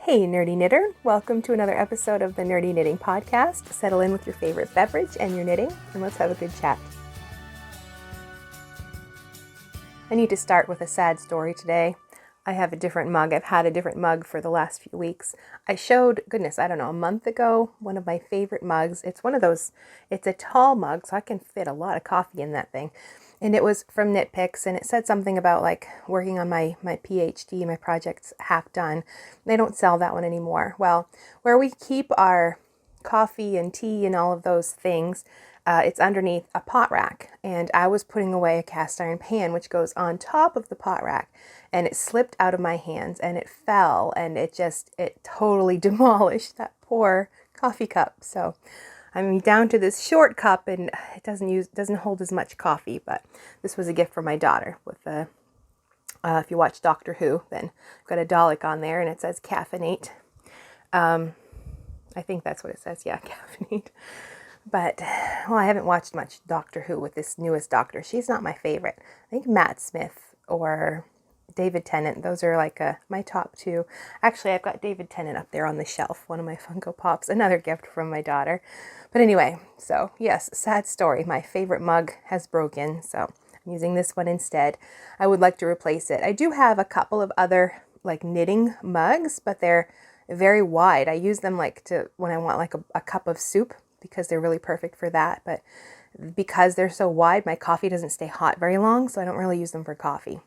Hey nerdy knitter, welcome to another episode of the Nerdy Knitting Podcast. Settle in with your favorite beverage and your knitting, and let's have a good chat. I need to start with a sad story today. I have a different mug. I've had a different mug for the last few weeks. I showed, a month ago, one of my favorite mugs. It's one of those, it's a tall mug, so I can fit a lot of coffee in that thing. And it was from Knit Picks, and it said something about like working on my PhD, my project's half done. They don't sell that one anymore. Well, where we keep our coffee and tea and all of those things, it's underneath a pot rack. And I was putting away a cast iron pan, which goes on top of the pot rack, and it slipped out of my hands and it fell, and it totally demolished that poor coffee cup. So I'm down to this short cup, and it doesn't hold as much coffee, but this was a gift from my daughter. With if you watch Doctor Who, then I've got a Dalek on there, and it says caffeinate. I think that's what it says. Yeah, caffeinate. But, well, I haven't watched much Doctor Who with this newest doctor. She's not my favorite. I think Matt Smith or David Tennant, those are like my top two. Actually, I've got David Tennant up there on the shelf, one of my Funko Pops, another gift from my daughter. But anyway, so yes, sad story. My favorite mug has broken, so I'm using this one instead. I would like to replace it. I do have a couple of other like knitting mugs, but they're very wide. I use them when I want like a cup of soup, because they're really perfect for that. But because they're so wide, my coffee doesn't stay hot very long, so I don't really use them for coffee.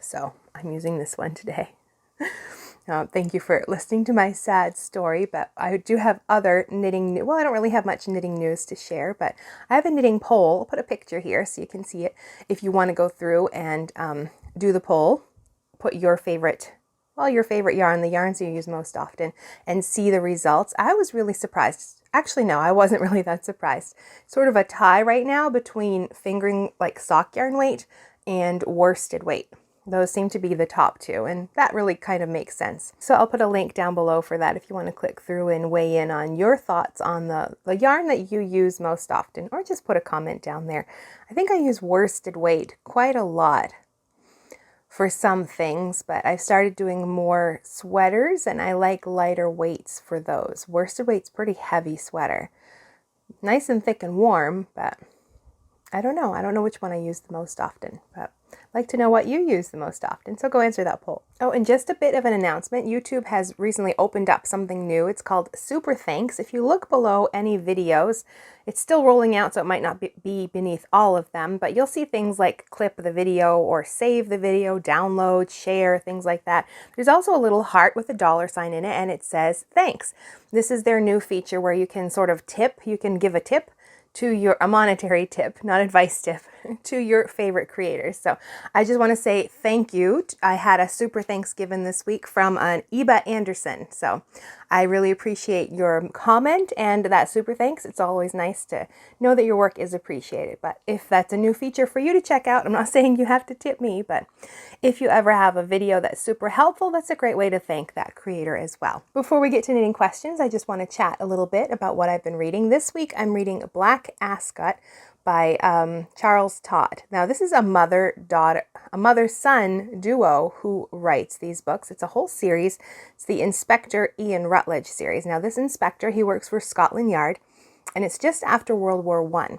So I'm using this one today. Thank you for listening to my sad story, but I do have other knitting, I don't really have much knitting news to share, but I have a knitting poll. I'll put a picture here so you can see it. If you want to go through and do the poll, put your favorite yarn, the yarns you use most often, and see the results. I was really surprised. Actually, no, I wasn't really that surprised. Sort of a tie right now between fingering like sock yarn weight and worsted weight. Those seem to be the top two, and that really kind of makes sense. So I'll put a link down below for that if you want to click through and weigh in on your thoughts on the yarn that you use most often, or just put a comment down there. I think I use worsted weight quite a lot for some things, but I've started doing more sweaters, and I like lighter weights for those. Worsted weight's pretty heavy sweater. Nice and thick and warm, but I don't know. I don't know which one I use the most often, but I'd like to know what you use the most often, so go answer that poll. Oh, and just a bit of an announcement. YouTube has recently opened up something new. It's called Super Thanks. If you look below any videos, it's still rolling out, so it might not be beneath all of them, but you'll see things like clip the video or save the video, download, share, things like that. There's also a little heart with a $sign in it, and it says thanks. This is their new feature where you can sort of tip. You can give a tip to a monetary tip, not advice tip, to your favorite creators. So I just want to say thank you. I had a super thanks given this week from an Eba Anderson. So I really appreciate your comment and that super thanks. It's always nice to know that your work is appreciated. But if that's a new feature for you to check out, I'm not saying you have to tip me, but if you ever have a video that's super helpful, that's a great way to thank that creator as well. Before we get to knitting questions, I just want to chat a little bit about what I've been reading. This week I'm reading Black Ascot by Charles Todd. Now this is a mother-son duo who writes these books. It's a whole series. It's the Inspector Ian Rutledge series. Now this inspector, he works for Scotland Yard, and it's just after World War I.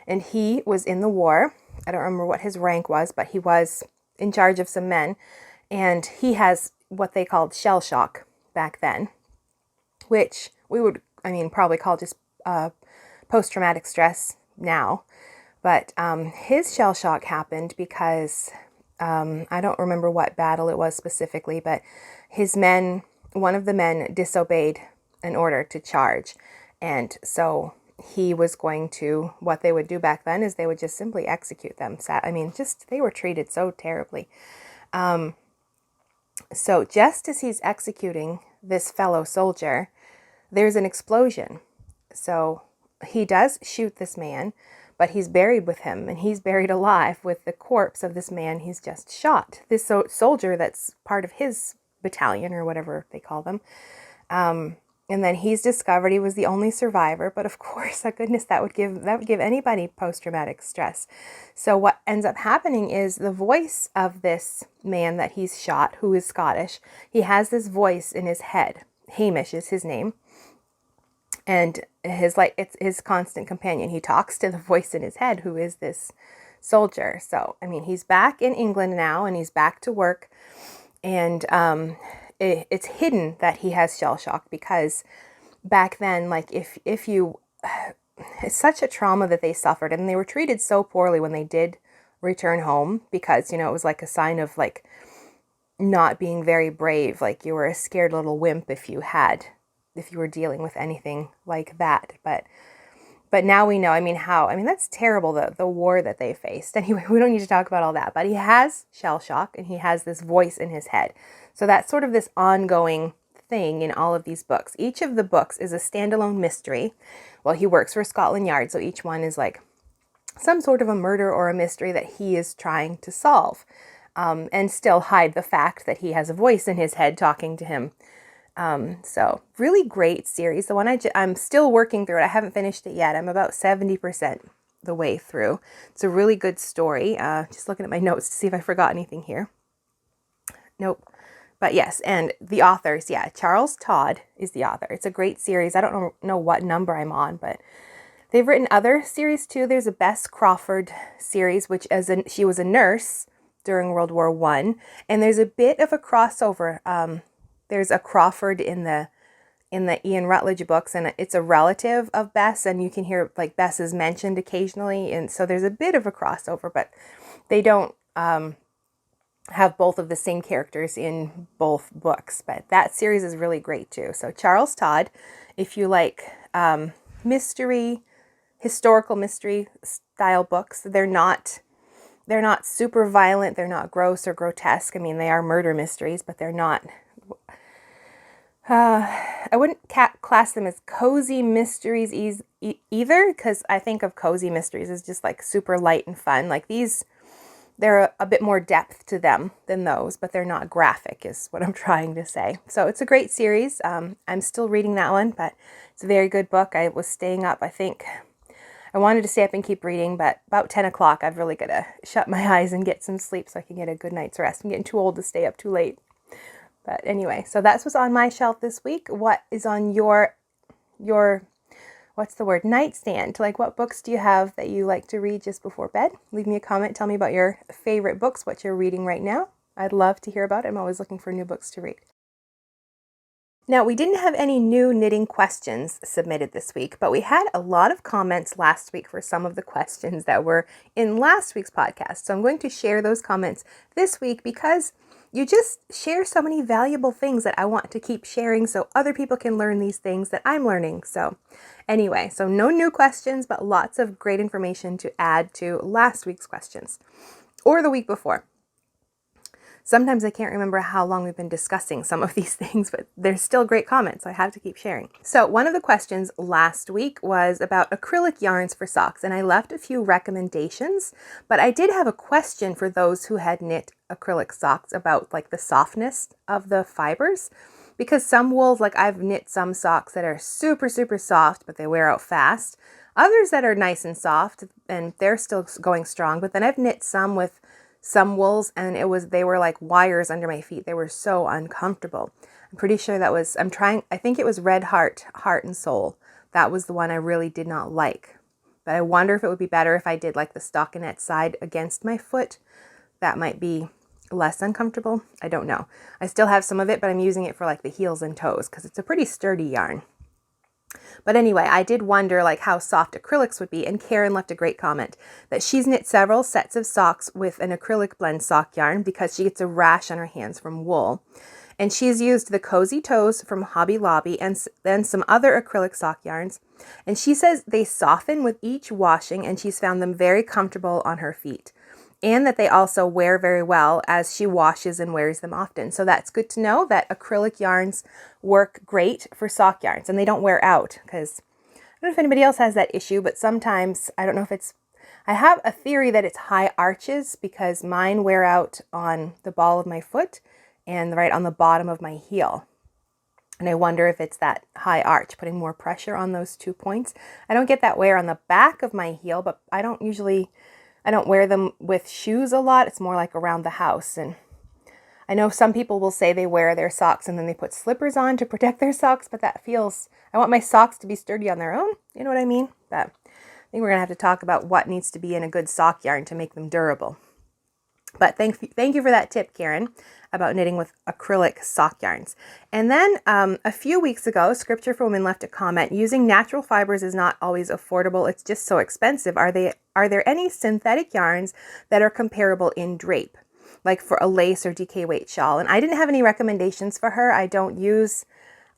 And he was in the war. I don't remember what his rank was, but he was in charge of some men, and he has what they called shell shock back then, which we would, probably call just post-traumatic stress now. But his shell shock happened because I don't remember what battle it was specifically, but one of the men disobeyed an order to charge. And so he was going to, what they would do back then is they would just simply execute them. They were treated so terribly. So just as he's executing this fellow soldier, there's an explosion. So he does shoot this man, but he's buried with him, and he's buried alive with the corpse of this man he's just shot. This soldier that's part of his battalion, or whatever they call them, And then he's discovered he was the only survivor. But of course, goodness, that would give anybody post-traumatic stress. So what ends up happening is the voice of this man that he's shot, who is Scottish, he has this voice in his head. Hamish is his name. And it's his constant companion. He talks to the voice in his head, who is this soldier. So, I mean, he's back in England now, and he's back to work. And it's hidden that he has shell shock, because back then, like, if you, it's such a trauma that they suffered, and they were treated so poorly when they did return home, because, you know, it was like a sign of like not being very brave. Like, you were a scared little wimp if you were dealing with anything like that. But now we know, I mean, that's terrible, the war that they faced. Anyway, we don't need to talk about all that, but he has shell shock, and he has this voice in his head. So that's sort of this ongoing thing in all of these books. Each of the books is a standalone mystery. Well, he works for Scotland Yard, so each one is like some sort of a murder or a mystery that he is trying to solve, and still hide the fact that he has a voice in his head talking to him. So really great series. The one I'm still working through it. I haven't finished it yet. I'm about 70% the way through. It's a really good story. Just looking at my notes to see if I forgot anything here. Nope. But yes, and the authors, yeah, Charles Todd is the author. It's a great series. I don't know what number I'm on, but they've written other series too. There's a Bess Crawford series, which she was a nurse during World War I, and there's a bit of a crossover. There's a Crawford in the Ian Rutledge books, and it's a relative of Bess, and you can hear like Bess is mentioned occasionally, and so there's a bit of a crossover, but they don't have both of the same characters in both books. But that series is really great too. So Charles Todd, if you like historical mystery style books, they're not super violent, they're not gross or grotesque. I mean, they are murder mysteries, but they're not. I wouldn't class them as cozy mysteries either, because I think of cozy mysteries as just like super light and fun. Like these, they're a bit more depth to them than those, but they're not graphic is what I'm trying to say. So it's a great series. I'm still reading that one, but it's a very good book. I was staying up, I think. I wanted to stay up and keep reading, but about 10 o'clock, I've really got to shut my eyes and get some sleep so I can get a good night's rest. I'm getting too old to stay up too late. But anyway, so that's what's on my shelf this week. What is on your what's the word, nightstand? Like, what books do you have that you like to read just before bed? Leave me a comment. Tell me about your favorite books, what you're reading right now. I'd love to hear about it. I'm always looking for new books to read. Now, we didn't have any new knitting questions submitted this week, but we had a lot of comments last week for some of the questions that were in last week's podcast. So I'm going to share those comments this week, because you just share so many valuable things that I want to keep sharing so other people can learn these things that I'm learning. So anyway, so no new questions, but lots of great information to add to last week's questions or the week before. Sometimes I can't remember how long we've been discussing some of these things, but there's still great comments, so I have to keep sharing. So one of the questions last week was about acrylic yarns for socks, and I left a few recommendations, but I did have a question for those who had knit acrylic socks about like the softness of the fibers, because some wools, like I've knit some socks that are super, super soft, but they wear out fast. Others that are nice and soft, and they're still going strong, but then I've knit some with some wools, and they were like wires under my feet. They were so uncomfortable. I'm pretty sure I think it was Red Heart and Soul. That was the one I really did not like. But I wonder if it would be better if I did like the stockinette side against my foot. That might be less uncomfortable. I don't know. I still have some of it, but I'm using it for like the heels and toes because it's a pretty sturdy yarn. But anyway, I did wonder like how soft acrylics would be, and Karen left a great comment that she's knit several sets of socks with an acrylic blend sock yarn because she gets a rash on her hands from wool. And she's used the Cozy Toes from Hobby Lobby and then some other acrylic sock yarns. And she says they soften with each washing, and she's found them very comfortable on her feet. And that they also wear very well as she washes and wears them often. So that's good to know that acrylic yarns work great for sock yarns, and they don't wear out, because I don't know if anybody else has that issue, but sometimes, I don't know if I have a theory that it's high arches, because mine wear out on the ball of my foot and right on the bottom of my heel. And I wonder if it's that high arch, putting more pressure on those 2 points. I don't get that wear on the back of my heel, but I don't wear them with shoes a lot. It's more like around the house. And I know some people will say they wear their socks and then they put slippers on to protect their socks, but I want my socks to be sturdy on their own. You know what I mean? But I think we're going to have to talk about what needs to be in a good sock yarn to make them durable. But thank you for that tip, Karen, about knitting with acrylic sock yarns. And then a few weeks ago, Scripture for Women left a comment, using natural fibers is not always affordable. It's just so expensive. Are there any synthetic yarns that are comparable in drape, like for a lace or DK weight shawl? And I didn't have any recommendations for her. I don't use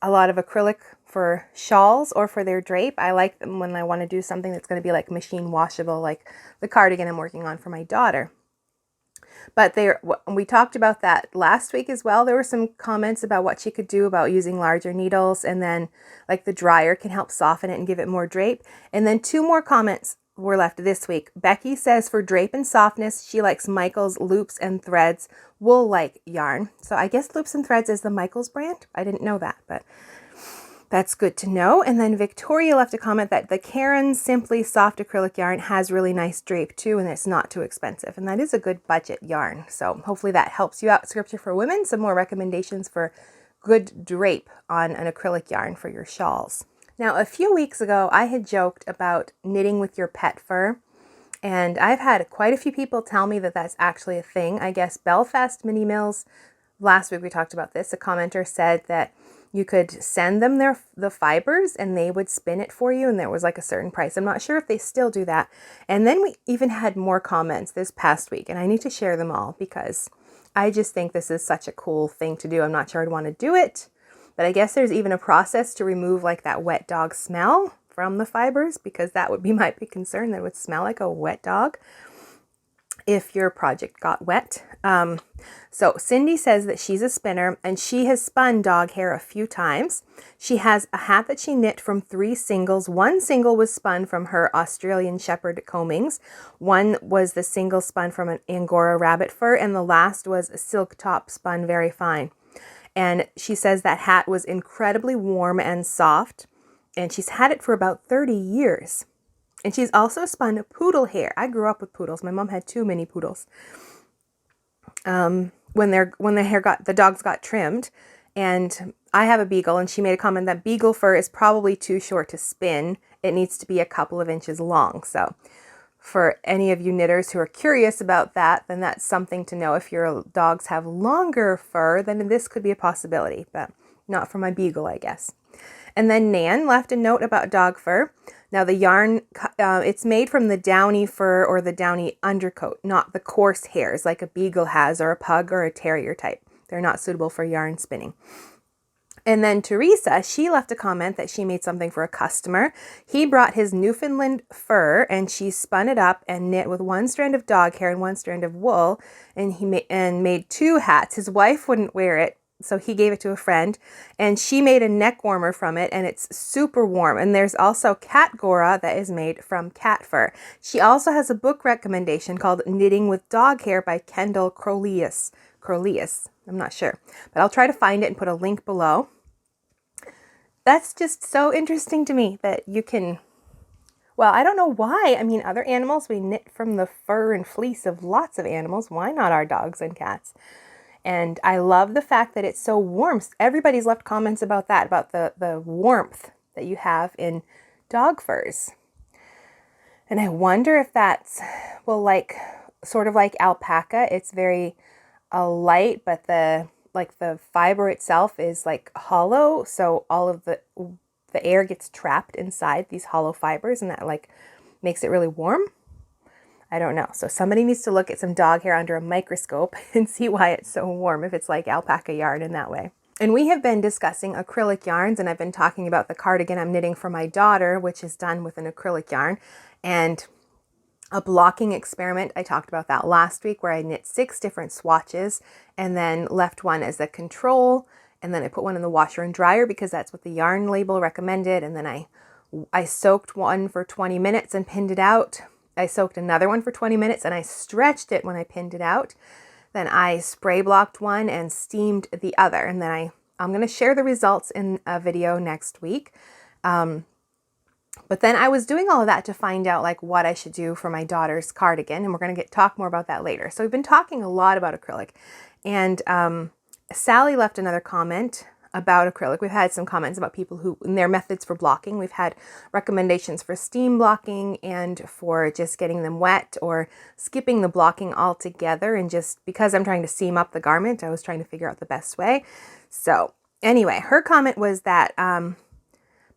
a lot of acrylic for shawls or for their drape. I like them when I want to do something that's going to be like machine washable, like the cardigan I'm working on for my daughter. But we talked about that last week as well. There were some comments about what she could do about using larger needles, and then like the dryer can help soften it and give it more drape. And then 2 more comments were left this week. Becky says for drape and softness, she likes Michael's Loops and Threads wool-like yarn. So I guess Loops and Threads is the Michael's brand. I didn't know that, but that's good to know. And then Victoria left a comment that the Karen Simply Soft Acrylic yarn has really nice drape too, and it's not too expensive. And that is a good budget yarn. So hopefully that helps you out, Scripture for Women. Some more recommendations for good drape on an acrylic yarn for your shawls. Now, a few weeks ago, I had joked about knitting with your pet fur. And I've had quite a few people tell me that that's actually a thing. I guess Belfast Mini Mills, last week we talked about this. A commenter said that you could send them the fibers and they would spin it for you, and there was like a certain price. I'm not sure if they still do that. And then we even had more comments this past week, and I need to share them all because I just think this is such a cool thing to do. I'm not sure I'd want to do it, but I guess there's even a process to remove like that wet dog smell from the fibers, because that would be my big concern, that it would smell like a wet dog if your project got wet. So Cindy says that she's a spinner and she has spun dog hair a few times. She has a hat that she knit from 3 singles. 1 single was spun from her Australian Shepherd combings. 1 was the single spun from an Angora rabbit fur, and the last was a silk top spun very fine. And she says that hat was incredibly warm and soft, and she's had it for about 30 years. And she's also spun poodle hair. I grew up with poodles. My mom had 2 mini poodles. When the dogs got trimmed, and I have a beagle, and she made a comment that beagle fur is probably too short to spin. It needs to be a couple of inches long. So for any of you knitters who are curious about that, then that's something to know. If your dogs have longer fur, then this could be a possibility, but not for my beagle, I guess. And then Nan left a note about dog fur. Now the yarn, it's made from the downy fur or the downy undercoat, not the coarse hairs like a beagle has, or a pug or a terrier type. They're not suitable for yarn spinning. And then Teresa, she left a comment that she made something for a customer. He brought his Newfoundland fur and she spun it up and knit with 1 strand of dog hair and 1 strand of wool, and he made 2 hats. His wife wouldn't wear it, so he gave it to a friend, and she made a neck warmer from it, and it's super warm. And there's also cat gora that is made from cat fur. She also has a book recommendation called Knitting with Dog Hair by Kendall Crolius. I'm not sure, but I'll try to find it and put a link below. That's just so interesting to me that you can, well, I don't know why. I mean, other animals, we knit from the fur and fleece of lots of animals. Why not our dogs and cats? And I love the fact that it's so warm. Everybody's left comments about that, about the warmth that you have in dog furs. And I wonder if that's, well, like, sort of like alpaca. It's very light, but the fiber itself is like hollow. So all of the air gets trapped inside these hollow fibers, and that like makes it really warm. I don't know. So somebody needs to look at some dog hair under a microscope and see why it's so warm, if it's like alpaca yarn in that way. And we have been discussing acrylic yarns, and I've been talking about the cardigan I'm knitting for my daughter, which is done with an acrylic yarn. And a blocking experiment, I talked about that last week, where I knit 6 different swatches and then left 1 as a control. And then I put 1 in the washer and dryer because that's what the yarn label recommended. And then I soaked 1 for 20 minutes and pinned it out. I soaked another 1 for 20 minutes and I stretched it when I pinned it out. Then I spray blocked 1 and steamed the other. And then I I'm going to share the results in a video next week. But then I was doing all of that to find out like what I should do for my daughter's cardigan, and we're going to talk more about that later. So we've been talking a lot about acrylic, and Sally left another comment about acrylic. We've had some comments about people who, in their methods for blocking. We've had recommendations for steam blocking and for just getting them wet or skipping the blocking altogether. And just because I'm trying to seam up the garment, I was trying to figure out the best way. So anyway, her comment was that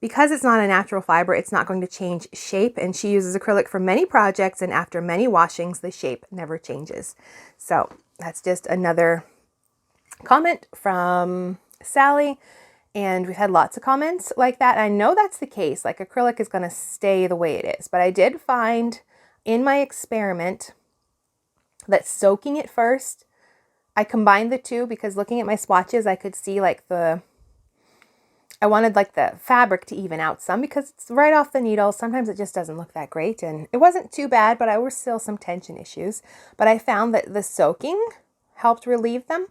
because it's not a natural fiber, it's not going to change shape, and she uses acrylic for many projects, and after many washings, the shape never changes. So that's just another comment from Sally, and we've had lots of comments like that. I know that's the case, like acrylic is going to stay the way it is, but I did find in my experiment that soaking it first, I combined the two because looking at my swatches, I could see like I wanted like the fabric to even out some because it's right off the needle. Sometimes it just doesn't look that great, and it wasn't too bad, but I was still some tension issues. But I found that the soaking helped relieve them,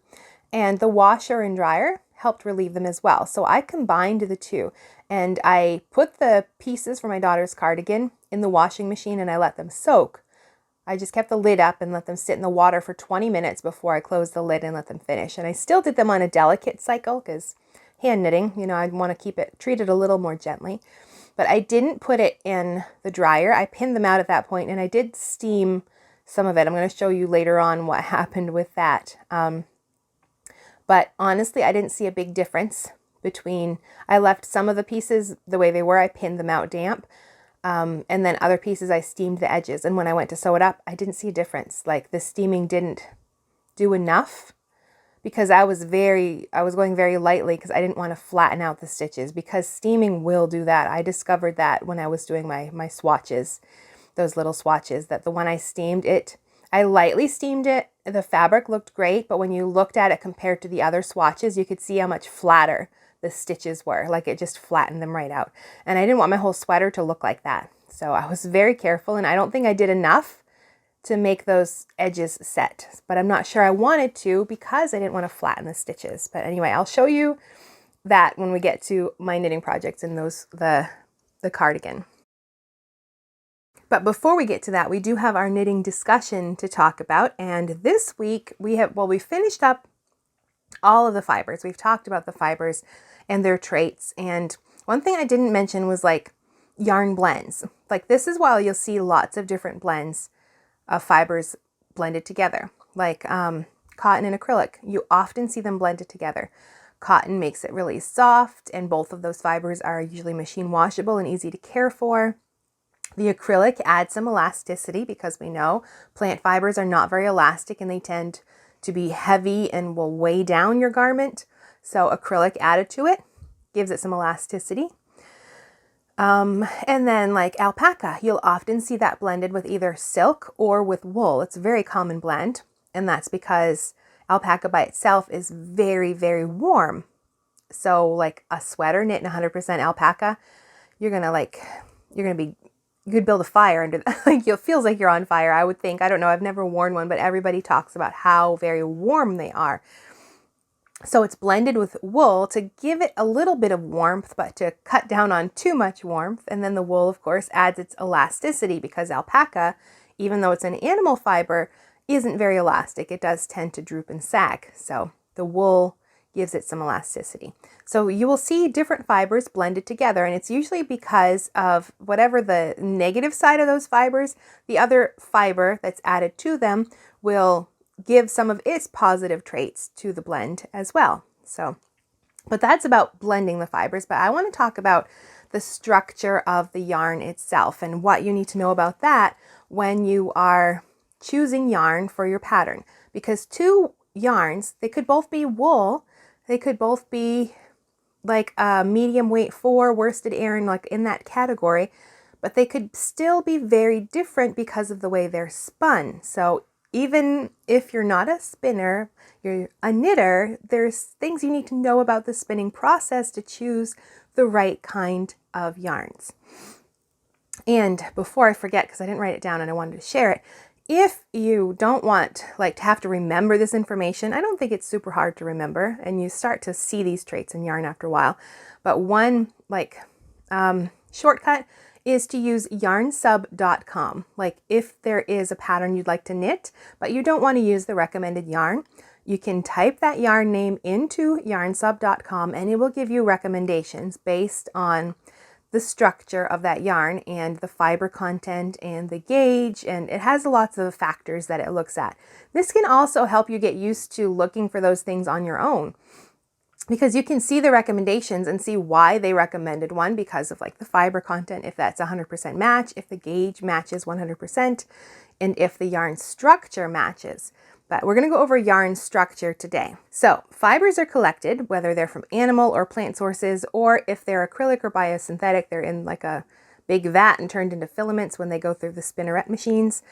and the washer and dryer helped relieve them as well. So I combined the two, and I put the pieces for my daughter's cardigan in the washing machine and I let them soak. I just kept the lid up and let them sit in the water for 20 minutes before I closed the lid and let them finish. And I still did them on a delicate cycle because hand knitting, you know, I'd want to keep it treated a little more gently. But I didn't put it in the dryer. I pinned them out at that point, and I did steam some of it. I'm going to show you later on what happened with that. But honestly, I didn't see a big difference between, I left some of the pieces the way they were. I pinned them out damp. And then other pieces, I steamed the edges. And when I went to sew it up, I didn't see a difference. Like the steaming didn't do enough, because I was going very lightly because I didn't want to flatten out the stitches, because steaming will do that. I discovered that when I was doing my swatches, those little swatches, that the one I steamed it, I lightly steamed it. The fabric looked great, but when you looked at it compared to the other swatches, you could see how much flatter the stitches were. Like it just flattened them right out. And I didn't want my whole sweater to look like that. So I was very careful, and I don't think I did enough to make those edges set, but I'm not sure I wanted to because I didn't want to flatten the stitches. But anyway, I'll show you that when we get to my knitting projects and the cardigan. But before we get to that, we do have our knitting discussion to talk about. And this week we finished up all of the fibers. We've talked about the fibers and their traits. And one thing I didn't mention was like yarn blends. Like this is why you'll see lots of different blends of fibers blended together, like cotton and acrylic. You often see them blended together. Cotton makes it really soft, and both of those fibers are usually machine washable and easy to care for. The acrylic adds some elasticity because we know plant fibers are not very elastic and they tend to be heavy and will weigh down your garment. So acrylic added to it gives it some elasticity. And then like alpaca, you'll often see that blended with either silk or with wool. It's a very common blend, and that's because alpaca by itself is very, very warm. So like a sweater knit in 100% alpaca, you could build a fire under that. Like it feels like you're on fire, I would think. I don't know, I've never worn one, but everybody talks about how very warm they are. So it's blended with wool to give it a little bit of warmth, but to cut down on too much warmth. And then the wool, of course, adds its elasticity because alpaca, even though it's an animal fiber, isn't very elastic. It does tend to droop and sag. So the wool gives it some elasticity. So you will see different fibers blended together, and it's usually because of whatever the negative side of those fibers, the other fiber that's added to them will give some of its positive traits to the blend as well. So, but that's about blending the fibers. But I want to talk about the structure of the yarn itself and what you need to know about that when you are choosing yarn for your pattern. Because two yarns, they could both be wool, they could both be like a medium weight 4 worsted aran, like in that category, but they could still be very different because of the way they're spun. So even if you're not a spinner, you're a knitter, there's things you need to know about the spinning process to choose the right kind of yarns. And before I forget, because I didn't write it down and I wanted to share it, if you don't want like to have to remember this information, I don't think it's super hard to remember, and you start to see these traits in yarn after a while. But one like shortcut is to use yarnsub.com. Like if there is a pattern you'd like to knit, but you don't want to use the recommended yarn, you can type that yarn name into yarnsub.com and it will give you recommendations based on the structure of that yarn and the fiber content and the gauge, and it has lots of factors that it looks at. This can also help you get used to looking for those things on your own, because you can see the recommendations and see why they recommended one because of like the fiber content, if that's 100% match, if the gauge matches 100%, and if the yarn structure matches. But we're going to go over yarn structure today. So fibers are collected, whether they're from animal or plant sources, or if they're acrylic or biosynthetic, they're in like a big vat and turned into filaments when they go through the spinneret machines.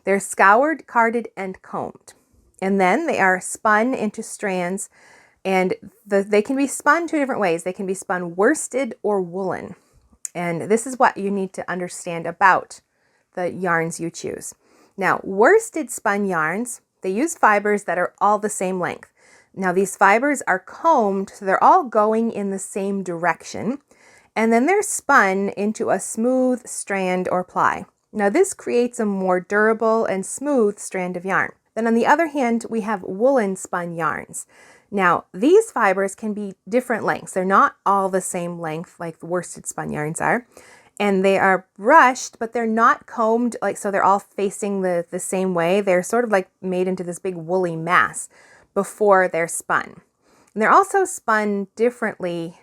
They're scoured, carded, and combed. And then they are spun into strands, and they can be spun two different ways. They can be spun worsted or woolen. And this is what you need to understand about the yarns you choose. Now, worsted spun yarns, they use fibers that are all the same length. Now these fibers are combed, so they're all going in the same direction, and then they're spun into a smooth strand or ply. Now this creates a more durable and smooth strand of yarn. Then on the other hand, we have woolen spun yarns. Now these fibers can be different lengths. They're not all the same length like the worsted spun yarns are. And they are brushed, but they're not combed, like, so they're all facing the same way. They're sort of like made into this big woolly mass before they're spun. And they're also spun differently.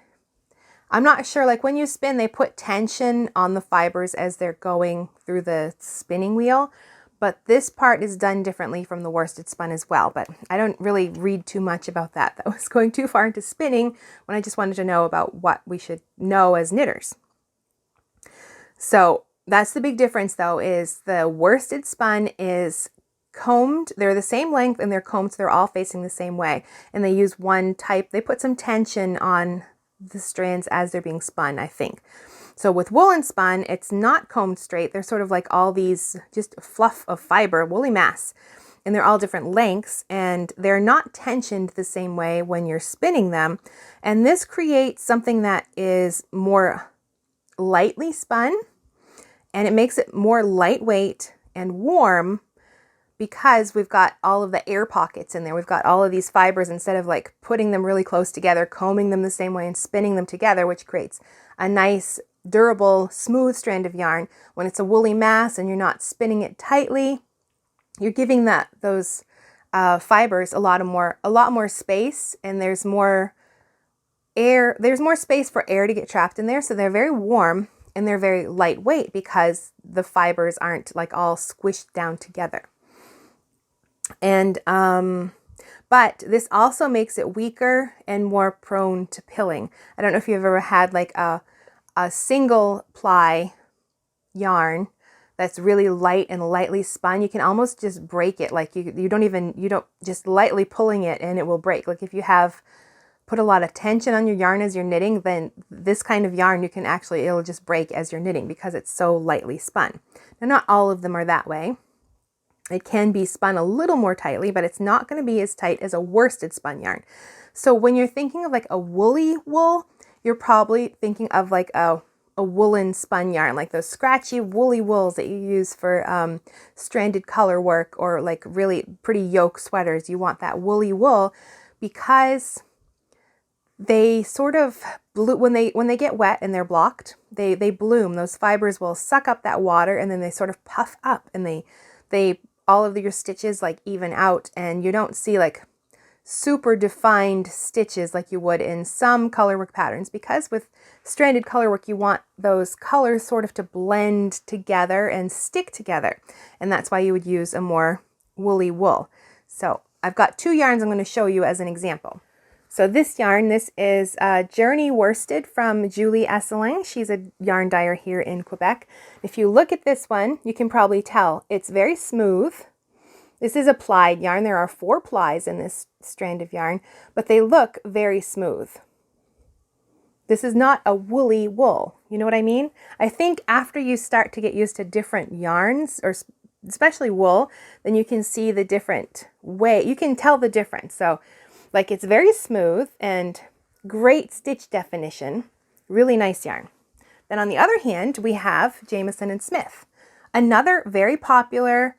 I'm not sure, like when you spin, they put tension on the fibers as they're going through the spinning wheel, but this part is done differently from the worsted spun as well. But I don't really read too much about that. That was going too far into spinning when I just wanted to know about what we should know as knitters. So that's the big difference though, is the worsted spun is combed. They're the same length and they're combed, so they're all facing the same way. And they use one type, they put some tension on the strands as they're being spun, I think. So with woolen spun, it's not combed straight. They're sort of like all these just fluff of fiber, woolly mass, and they're all different lengths, and they're not tensioned the same way when you're spinning them. And this creates something that is more lightly spun, and it makes it more lightweight and warm because we've got all of the air pockets in there. We've got all of these fibers, instead of like putting them really close together, combing them the same way and spinning them together, which creates a nice, durable, smooth strand of yarn. When it's a woolly mass and you're not spinning it tightly, you're giving those fibers a lot more space, and there's more air. There's more space for air to get trapped in there, so they're very warm. And they're very lightweight because the fibers aren't like all squished down together. And, but this also makes it weaker and more prone to pilling. I don't know if you've ever had like a single ply yarn that's really light and lightly spun. You can almost just break it. Like you don't just lightly pulling it and it will break. Like if you have put a lot of tension on your yarn as you're knitting, then this kind of yarn it'll just break as you're knitting because it's so lightly spun. Now, not all of them are that way. It can be spun a little more tightly, but it's not going to be as tight as a worsted spun yarn. So when you're thinking of like a woolly wool, you're probably thinking of like a woolen spun yarn, like those scratchy woolly wools that you use for stranded color work or like really pretty yoke sweaters. You want that woolly wool because they sort of when they get wet and they're blocked, they bloom. Those fibers will suck up that water, and then they sort of puff up, and they all of your stitches like even out, and you don't see like super defined stitches like you would in some colorwork patterns, because with stranded colorwork you want those colors sort of to blend together and stick together, and that's why you would use a more woolly wool. So I've got two yarns I'm going to show you as an example. So this yarn, this is Journey Worsted from Julie Esseling. She's a yarn dyer here in Quebec. If you look at this one, you can probably tell it's very smooth. This is a plied yarn. There are 4 plies in this strand of yarn, but they look very smooth. This is not a woolly wool. You know what I mean? I think after you start to get used to different yarns or especially wool, then you can see the different way, you can tell the difference. So like it's very smooth and great stitch definition, really nice yarn. Then on the other hand, we have Jamieson and Smith, another very popular,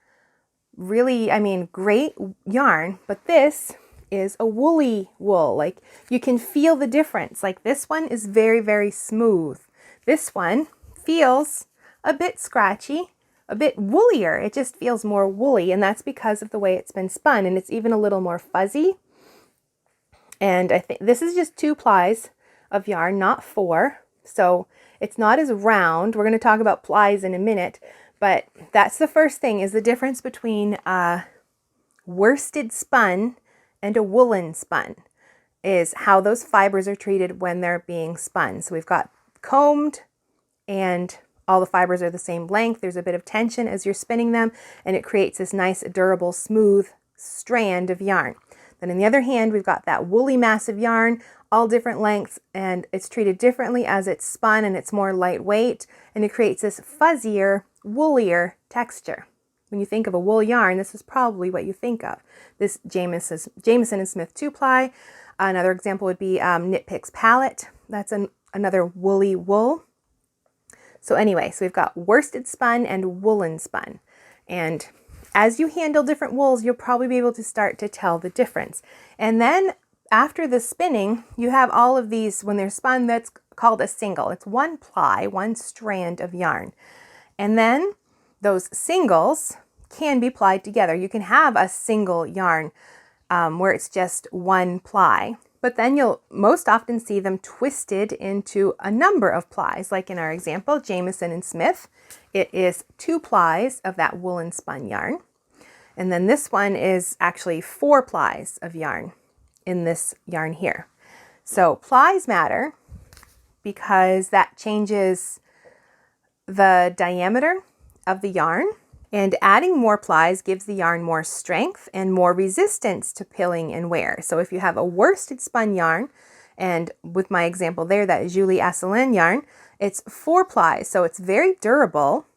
really, I mean, great yarn, but this is a woolly wool. Like you can feel the difference. Like this one is very, very smooth. This one feels a bit scratchy, a bit woollier. It just feels more woolly, and that's because of the way it's been spun, and it's even a little more fuzzy. And I think this is just 2 plies of yarn, not 4. So it's not as round. We're going to talk about plies in a minute, but that's the first thing, is the difference between a worsted spun and a woolen spun, is how those fibers are treated when they're being spun. So we've got combed and all the fibers are the same length. There's a bit of tension as you're spinning them, and it creates this nice, durable, smooth strand of yarn. Then on the other hand, we've got that woolly mass of yarn, all different lengths, and it's treated differently as it's spun, and it's more lightweight, and it creates this fuzzier, woollier texture. When you think of a wool yarn, this is probably what you think of. This Jamieson and Smith 2-ply. Another example would be Knit Picks Palette. That's another woolly wool. So anyway, so we've got worsted spun and woolen spun. And as you handle different wools, you'll probably be able to start to tell the difference. And then after the spinning, you have all of these, when they're spun, that's called a single. It's 1 ply, 1 strand of yarn. And then those singles can be plied together. You can have a single yarn where it's just 1 ply, but then you'll most often see them twisted into a number of plies. Like in our example, Jamieson and Smith, it is 2 plies of that woolen spun yarn. And then this one is actually 4 plies of yarn in this yarn here. So plies matter because that changes the diameter of the yarn, and adding more plies gives the yarn more strength and more resistance to pilling and wear. So if you have a worsted spun yarn, and with my example there, that Julie Asselin yarn, it's 4 plies, so it's very durable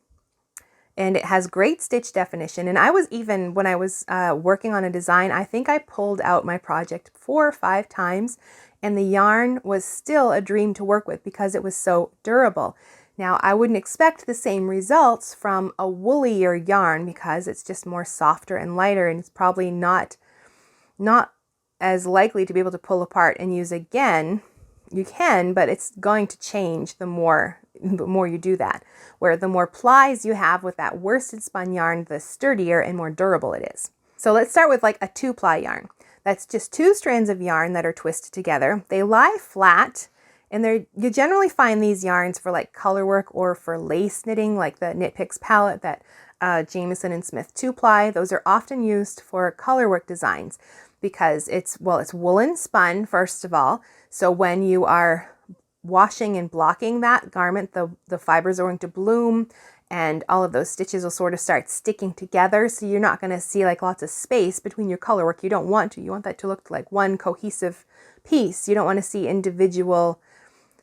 and it has great stitch definition. And I was even, when I was working on a design, I think I pulled out my project 4 or 5 times, and the yarn was still a dream to work with because it was so durable. Now, I wouldn't expect the same results from a woollier yarn because it's just more softer and lighter, and it's probably not as likely to be able to pull apart and use again. You can, but it's going to change the more you do that. Where the more plies you have with that worsted spun yarn, the sturdier and more durable it is. So let's start with like a 2-ply yarn. That's just 2 strands of yarn that are twisted together. They lie flat. And you generally find these yarns for like colorwork or for lace knitting, like the Knit Picks palette, that Jamieson and Smith 2-ply. Those are often used for colorwork designs because it's woolen spun, first of all. So when you are washing and blocking that garment, the fibers are going to bloom, and all of those stitches will sort of start sticking together. So you're not going to see like lots of space between your colorwork. You don't want to. You want that to look like one cohesive piece. You don't want to see individual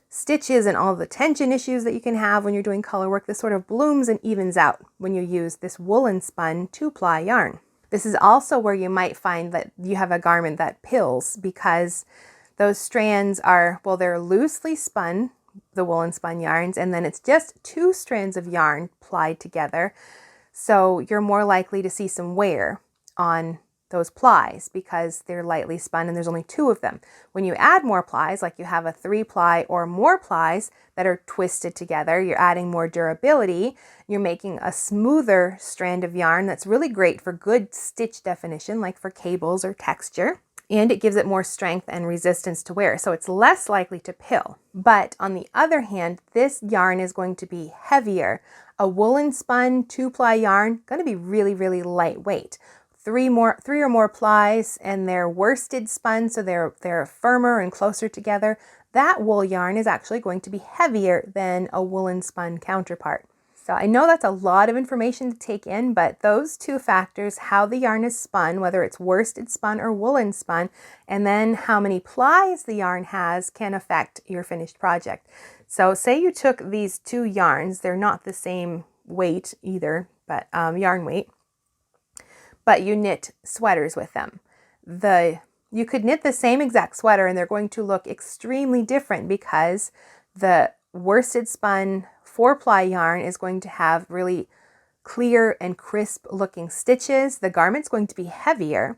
stitches and all the tension issues that you can have when you're doing color work. This sort of blooms and evens out when you use this woolen spun 2-ply yarn. This is also where you might find that you have a garment that pills because those strands are, well, they're loosely spun, the woolen spun yarns, and then it's just 2 strands of yarn plied together. So you're more likely to see some wear on those plies because they're lightly spun and there's only 2 of them. When you add more plies, like you have a 3-ply or more plies that are twisted together, you're adding more durability. You're making a smoother strand of yarn that's really great for good stitch definition, like for cables or texture. And it gives it more strength and resistance to wear, so it's less likely to pill. But on the other hand, this yarn is going to be heavier. A woolen spun 2-ply yarn, going to be really, really lightweight. 3 or more plies, and they're worsted spun, so they're firmer and closer together. That wool yarn is actually going to be heavier than a woolen spun counterpart. So I know that's a lot of information to take in, but those 2 factors, how the yarn is spun, whether it's worsted spun or woolen spun, and then how many plies the yarn has, can affect your finished project. So say you took these 2 yarns, they're not the same weight either, but yarn weight. but you knit sweaters with them. You could knit the same exact sweater and they're going to look extremely different because the worsted spun 4-ply yarn is going to have really clear and crisp looking stitches. The garment's going to be heavier.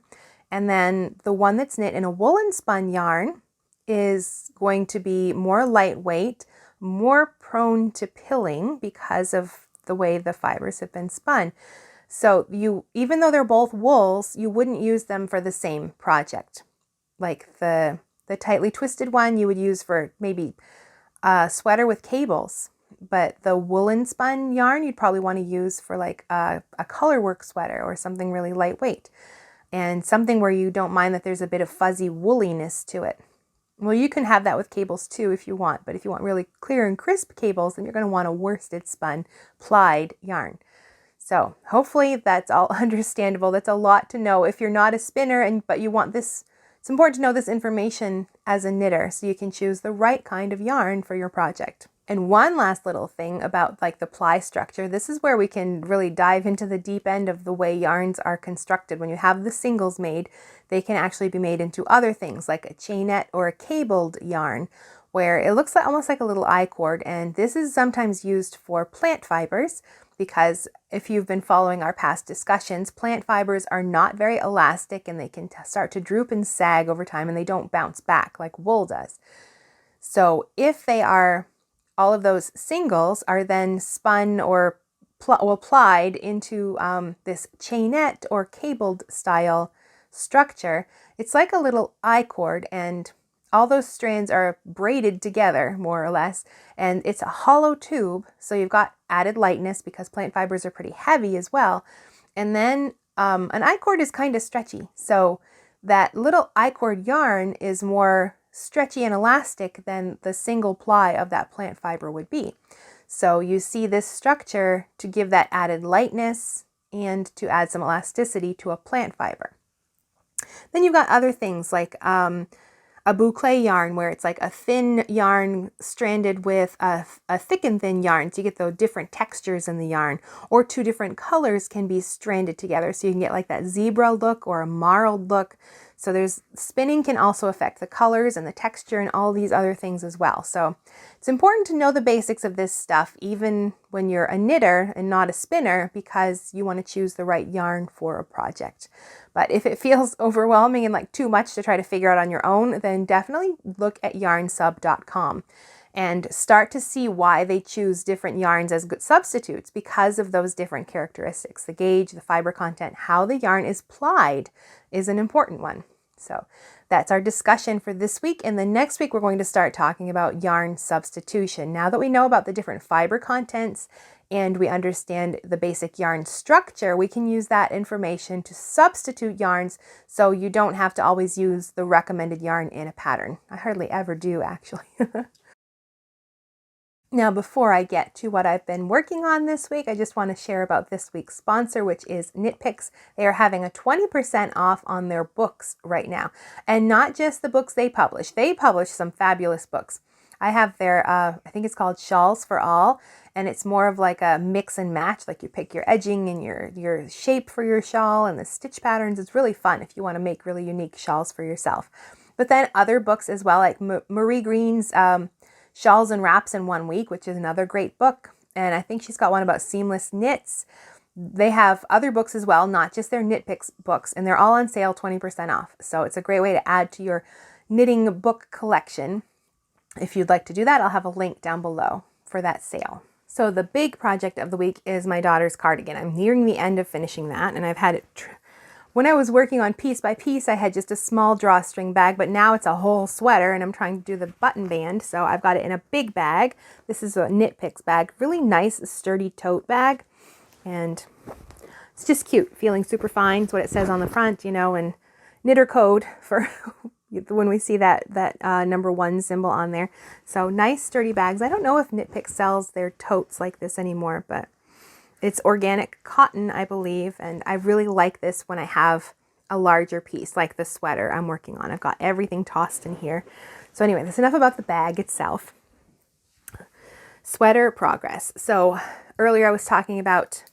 And then the one that's knit in a woolen spun yarn is going to be more lightweight, more prone to pilling because of the way the fibers have been spun. So even though they're both wools, you wouldn't use them for the same project. Like the tightly twisted one you would use for maybe a sweater with cables, but the woolen spun yarn you'd probably want to use for like a colorwork sweater or something really lightweight, and something where you don't mind that there's a bit of fuzzy wooliness to it. Well, you can have that with cables too if you want, but if you want really clear and crisp cables, then you're going to want a worsted spun plied yarn. So hopefully that's all understandable. That's a lot to know if you're not a spinner, but you want this. It's important to know this information as a knitter so you can choose the right kind of yarn for your project. And one last little thing about like the ply structure, this is where we can really dive into the deep end of the way yarns are constructed. When you have the singles made, they can actually be made into other things like a chainette or a cabled yarn, where it looks like almost like a little I-cord. And this is sometimes used for plant fibers, because if you've been following our past discussions, plant fibers are not very elastic and they can start to droop and sag over time, and they don't bounce back like wool does. So if they are, all of those singles are then spun or plied into this chainette or cabled style structure, it's like a little I-cord, and all those strands are braided together more or less, and it's a hollow tube, so you've got added lightness because plant fibers are pretty heavy as well. And then an I-cord is kind of stretchy, so that little I-cord yarn is more stretchy and elastic than the single ply of that plant fiber would be. So you see this structure to give that added lightness and to add some elasticity to a plant fiber. Then you've got other things like a boucle yarn, where it's like a thin yarn stranded with a thick and thin yarn, so you get those different textures in the yarn, or two different colors can be stranded together, so you can get like that zebra look or a marled look. So spinning can also affect the colors and the texture and all these other things as well. So it's important to know the basics of this stuff even when you're a knitter and not a spinner, because you want to choose the right yarn for a project. But if it feels overwhelming and like too much to try to figure out on your own, then definitely look at yarnsub.com and start to see why they choose different yarns as good substitutes, because of those different characteristics. The gauge, the fiber content, how the yarn is plied is an important one. So that's our discussion for this week. And the next week, we're going to start talking about yarn substitution. Now that we know about the different fiber contents and we understand the basic yarn structure, we can use that information to substitute yarns so you don't have to always use the recommended yarn in a pattern. I hardly ever do, actually. Now, before I get to what I've been working on this week, I just want to share about this week's sponsor, which is Knit Picks. They are having a 20% off on their books right now. And not just the books they publish. They publish some fabulous books. I have their, I think it's called Shawls for All, and it's more of like a mix and match. Like you pick your edging and your shape for your shawl and the stitch patterns. It's really fun if you want to make really unique shawls for yourself. But then other books as well, like Marie Green's Shawls and Wraps in 1 Week, which is another great book. And I think she's got one about seamless knits. They have other books as well, not just their Knit Picks books, and they're all on sale 20% off. So it's a great way to add to your knitting book collection. If you'd like to do that, I'll have a link down below for that sale. So the big project of the week is my daughter's cardigan. I'm nearing the end of finishing that, and I've had it when I was working on piece by piece, I had just a small drawstring bag, but now it's a whole sweater and I'm trying to do the button band. So I've got it in a big bag. This is a Knit Picks bag, really nice, sturdy tote bag. And it's just cute, feeling super fine. It's what it says on the front, you know, and knitter code for when we see that number 1 symbol on there. So nice, sturdy bags. I don't know if Knit Picks sells their totes like this anymore, but it's organic cotton, I believe, and I really like this when I have a larger piece, like the sweater I'm working on. I've got everything tossed in here. So anyway, that's enough about the bag itself. Sweater progress. So earlier I was talking about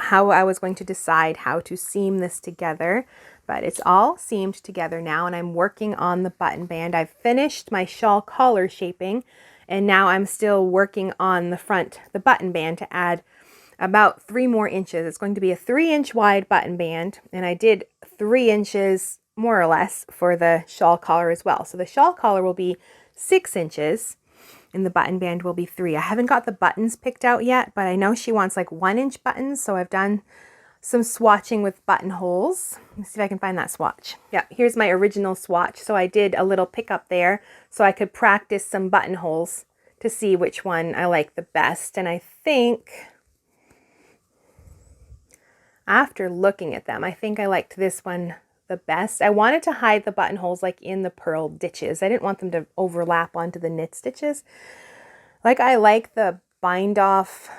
how I was going to decide how to seam this together, but it's all seamed together now, and I'm working on the button band. I've finished my shawl collar shaping, and now I'm still working on the front, the button band, to add about 3 more inches. It's going to be a 3-inch wide button band, and I did 3 inches more or less for the shawl collar as well. So the shawl collar will be 6 inches and the button band will be 3. I haven't got the buttons picked out yet, but I know she wants like 1-inch buttons, so I've done some swatching with buttonholes. Let's see if I can find that swatch. Yeah, here's my original swatch. So I did a little pickup there so I could practice some buttonholes to see which one I like the best. And I think after looking at them, I think I liked this one the best. I wanted to hide the buttonholes like in the purl ditches. I didn't want them to overlap onto the knit stitches. Like, I like the bind off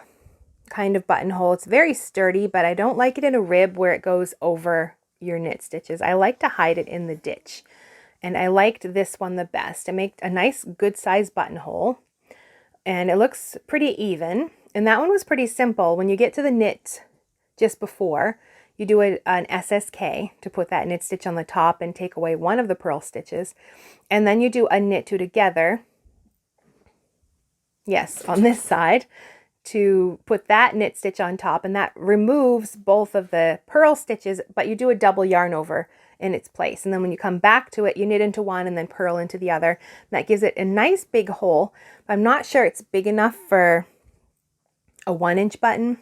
kind of buttonhole. It's very sturdy, but I don't like it in a rib where it goes over your knit stitches. I like to hide it in the ditch. And I liked this one the best. I made a nice good size buttonhole and it looks pretty even. And that one was pretty simple. When you get to the knit just before, you do an SSK to put that knit stitch on the top and take away one of the purl stitches. And then you do a knit 2 together. Yes, on this side, to put that knit stitch on top, and that removes both of the purl stitches, but you do a double yarn over in its place. And then when you come back to it, you knit into one and then purl into the other. And that gives it a nice big hole. But I'm not sure it's big enough for a 1-inch button.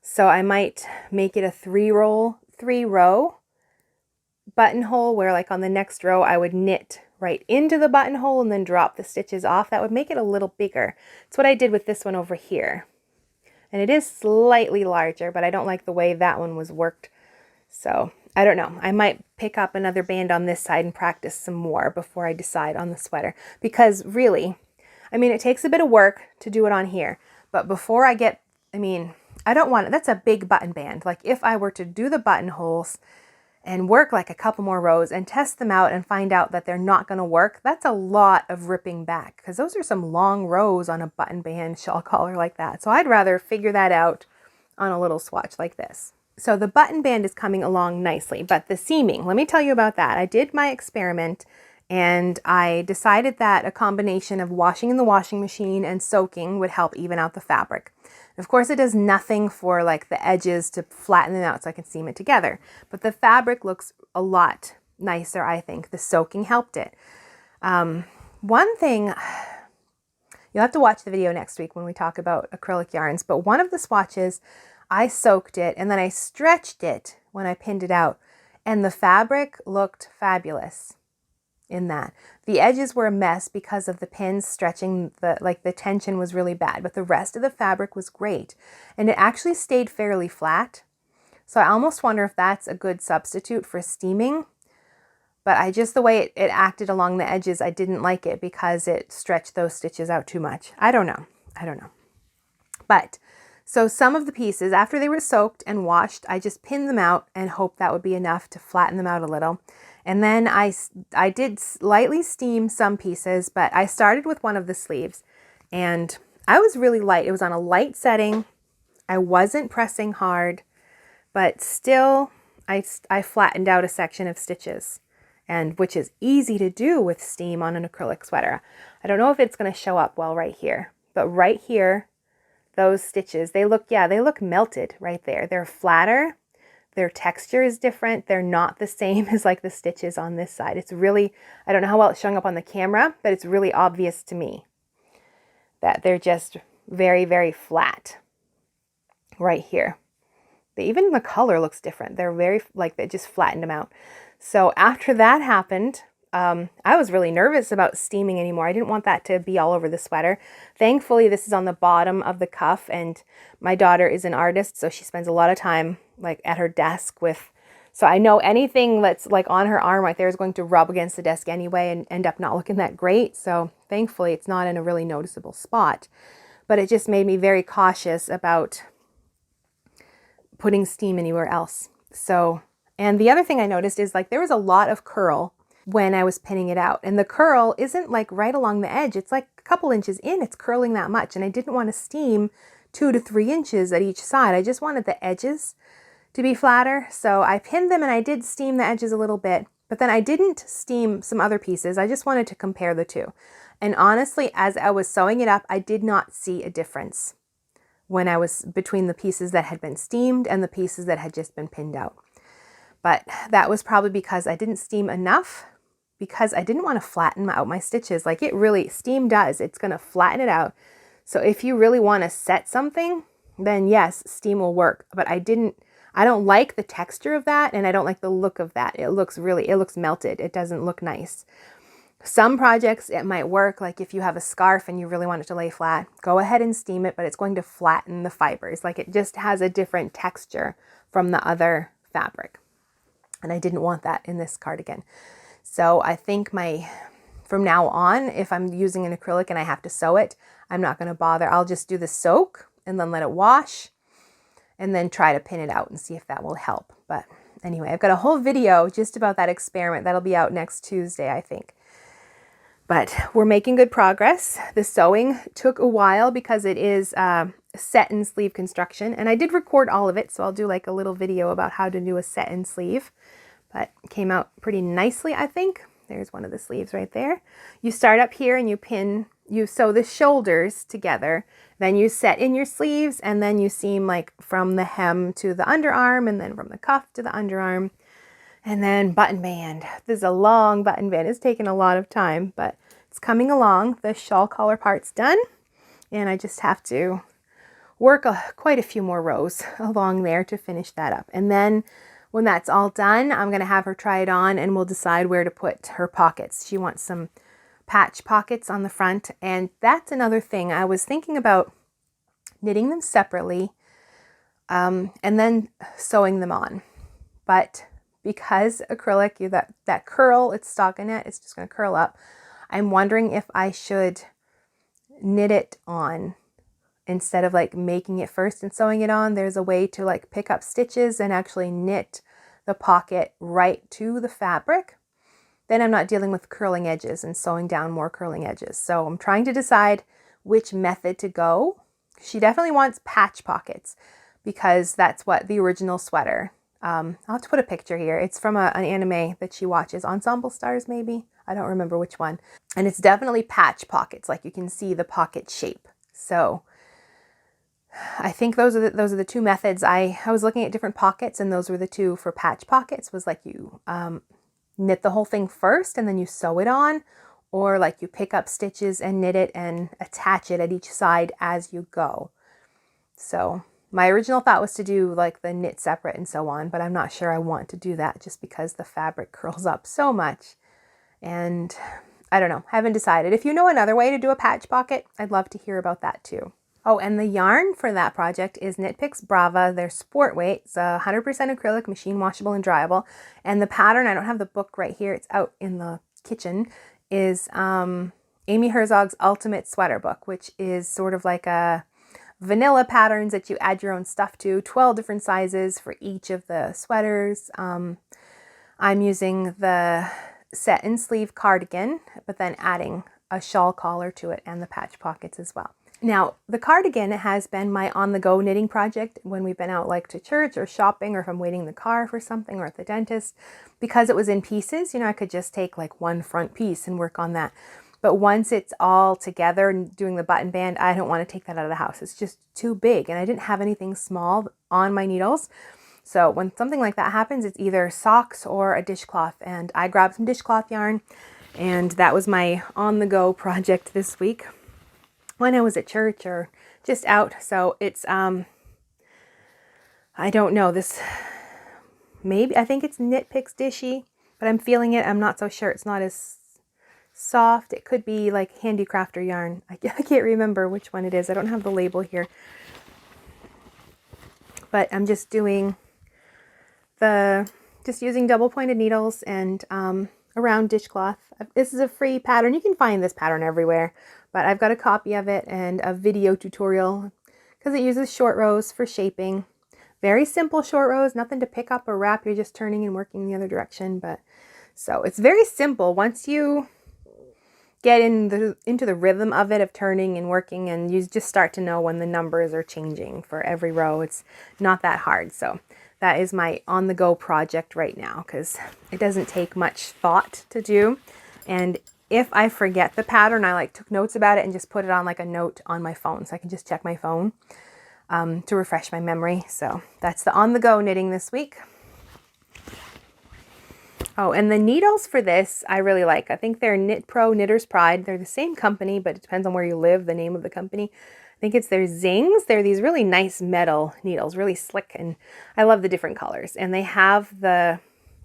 So I might make it a 3-row buttonhole where, like, on the next row I would knit right into the buttonhole and then drop the stitches off. That would make it a little bigger. It's what I did with this one over here. And it is slightly larger, but I don't like the way that one was worked. So I don't know. I might pick up another band on this side and practice some more before I decide on the sweater. Because really, I mean, it takes a bit of work to do it on here. But before I get, I don't want it. That's a big button band. Like, if I were to do the buttonholes and work like a couple more rows and test them out and find out that they're not going to work, that's a lot of ripping back, because those are some long rows on a button band shawl collar like that. So I'd rather figure that out on a little swatch like this. So the button band is coming along nicely, but the seaming, let me tell you about that. I did my experiment and I decided that a combination of washing in the washing machine and soaking would help even out the fabric. Of course, it does nothing for like the edges to flatten them out so I can seam it together. But the fabric looks a lot nicer, I think. The soaking helped it. One thing, you'll have to watch the video next week when we talk about acrylic yarns, but one of the swatches, I soaked it and then I stretched it when I pinned it out, and the fabric looked fabulous in that. The edges were a mess because of the pins stretching, the tension was really bad, but the rest of the fabric was great. And it actually stayed fairly flat. So I almost wonder if that's a good substitute for steaming. But the way it acted along the edges, I didn't like it because it stretched those stitches out too much. I don't know. But so some of the pieces, after they were soaked and washed, I just pinned them out and hoped that would be enough to flatten them out a little. And then I did lightly steam some pieces, but I started with one of the sleeves and I was really light. It was on a light setting. I wasn't pressing hard, but still I flattened out a section of stitches, and which is easy to do with steam on an acrylic sweater. I don't know if it's going to show up well right here, but right here, those stitches, they look melted right there. They're flatter. Their texture is different. They're not the same as like the stitches on this side. It's really, I don't know how well it's showing up on the camera, but it's really obvious to me that they're just very, very flat right here. Even the color looks different. They're very, like, they just flattened them out. So after that happened, I was really nervous about steaming anymore. I didn't want that to be all over the sweater. Thankfully, this is on the bottom of the cuff, and my daughter is an artist, so she spends a lot of time like at her desk with, so I know anything that's like on her arm right there is going to rub against the desk anyway and end up not looking that great. So thankfully it's not in a really noticeable spot, but it just made me very cautious about putting steam anywhere else. So, and the other thing I noticed is like there was a lot of curl when I was pinning it out, and the curl isn't like right along the edge. It's like a couple inches in, it's curling that much, and I didn't want to steam 2 to 3 inches at each side. I just wanted the edges to be flatter. So I pinned them and I did steam the edges a little bit, but then I didn't steam some other pieces. I just wanted to compare the two. And honestly, as I was sewing it up, I did not see a difference when I was between the pieces that had been steamed and the pieces that had just been pinned out. But that was probably because I didn't steam enough, because I didn't want to flatten out my stitches. Like it really, steam does, it's going to flatten it out. So if you really want to set something, then yes, steam will work. But I don't like the texture of that, and I don't like the look of that. It looks melted. It doesn't look nice. Some projects it might work, like if you have a scarf and you really want it to lay flat, go ahead and steam it, but it's going to flatten the fibers. Like it just has a different texture from the other fabric. And I didn't want that in this cardigan. So I think from now on, if I'm using an acrylic and I have to sew it, I'm not going to bother. I'll just do the soak and then let it wash and then try to pin it out and see if that will help. But anyway, I've got a whole video just about that experiment. That'll be out next Tuesday, I think. But we're making good progress. The sewing took a while because it is set and sleeve construction. And I did record all of it, so I'll do like a little video about how to do a set and sleeve. But it came out pretty nicely, I think. There's one of the sleeves right there. You start up here and you sew the shoulders together. Then you set in your sleeves, and then you seam like from the hem to the underarm, and then from the cuff to the underarm. And then button band. This is a long button band. It's taken a lot of time, but it's coming along. The shawl collar part's done, and I just have to work quite a few more rows along there to finish that up. And then when that's all done, I'm going to have her try it on, and we'll decide where to put her pockets. She wants some patch pockets on the front, and that's another thing. I was thinking about knitting them separately and then sewing them on. But because acrylic, that curl, it's stockinette, it's just going to curl up. I'm wondering if I should knit it on instead of like making it first and sewing it on. There's a way to like pick up stitches and actually knit the pocket right to the fabric. Then I'm not dealing with curling edges and sewing down more curling edges. So I'm trying to decide which method to go. She definitely wants patch pockets because that's what the original sweater. I'll have to put a picture here. It's from an anime that she watches, Ensemble Stars maybe. I don't remember which one. And it's definitely patch pockets, like you can see the pocket shape. So I think those are the two methods. I was looking at different pockets, and those were the two for patch pockets. Was like you knit the whole thing first and then you sew it on, or like you pick up stitches and knit it and attach it at each side as you go. So my original thought was to do like the knit separate and so on, but I'm not sure I want to do that just because the fabric curls up so much. And I don't know, haven't decided. If you know another way to do a patch pocket, I'd love to hear about that too. Oh, and the yarn for that project is Knit Picks Brava. They're sport weight. It's 100% acrylic, machine washable and dryable. And the pattern, I don't have the book right here, it's out in the kitchen, is Amy Herzog's Ultimate Sweater Book, which is sort of like a vanilla patterns that you add your own stuff to, 12 different sizes for each of the sweaters. I'm using the set and sleeve cardigan, but then adding a shawl collar to it and the patch pockets as well. Now, the cardigan has been my on-the-go knitting project when we've been out like to church or shopping, or if I'm waiting in the car for something, or at the dentist. Because it was in pieces, you know, I could just take like one front piece and work on that. But once it's all together and doing the button band, I don't want to take that out of the house. It's just too big, and I didn't have anything small on my needles. So when something like that happens, it's either socks or a dishcloth, and I grabbed some dishcloth yarn, and that was my on-the-go project this week when I was at church or just out. So it's, I don't know, this, maybe, I think it's Knit Picks Dishy, but I'm feeling it. I'm not so sure. It's not as soft. It could be like handicrafter yarn. I can't remember which one it is. I don't have the label here. But I'm just doing just using double pointed needles and around dishcloth. This is a free pattern. You can find this pattern everywhere, but I've got a copy of it and a video tutorial because it uses short rows for shaping. Very simple short rows, nothing to pick up or wrap. You're just turning and working the other direction. But so it's very simple. Once you get into the rhythm of it, of turning and working, and you just start to know when the numbers are changing for every row. It's not that hard. So that is my on-the-go project right now, because it doesn't take much thought to do. And if I forget the pattern, I like took notes about it and just put it on like a note on my phone, so I can just check my phone to refresh my memory. So that's the on-the-go knitting this week. Oh, and the needles for this I really like. I think they're Knit Pro Knitter's Pride. They're the same company, but it depends on where you live, the name of the company. I think it's their Zings. They're these really nice metal needles, really slick, and I love the different colors. And they have the,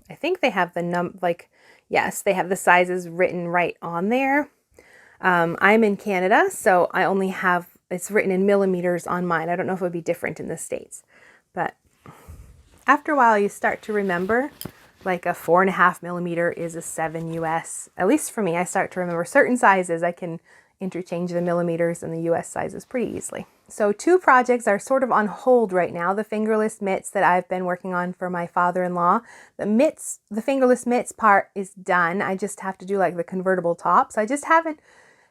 I think they have the yes, they have the sizes written right on there. I'm in Canada, so I only have, it's written in millimeters on mine. I don't know if it would be different in the States, but after a while you start to remember, like a 4.5 millimeter is a 7 US. At least for me, I start to remember certain sizes. I can interchange the millimeters and the US sizes pretty easily. So 2 projects are sort of on hold right now. The fingerless mitts that I've been working on for my father-in-law. The fingerless mitts part is done. I just have to do like the convertible tops. I just haven't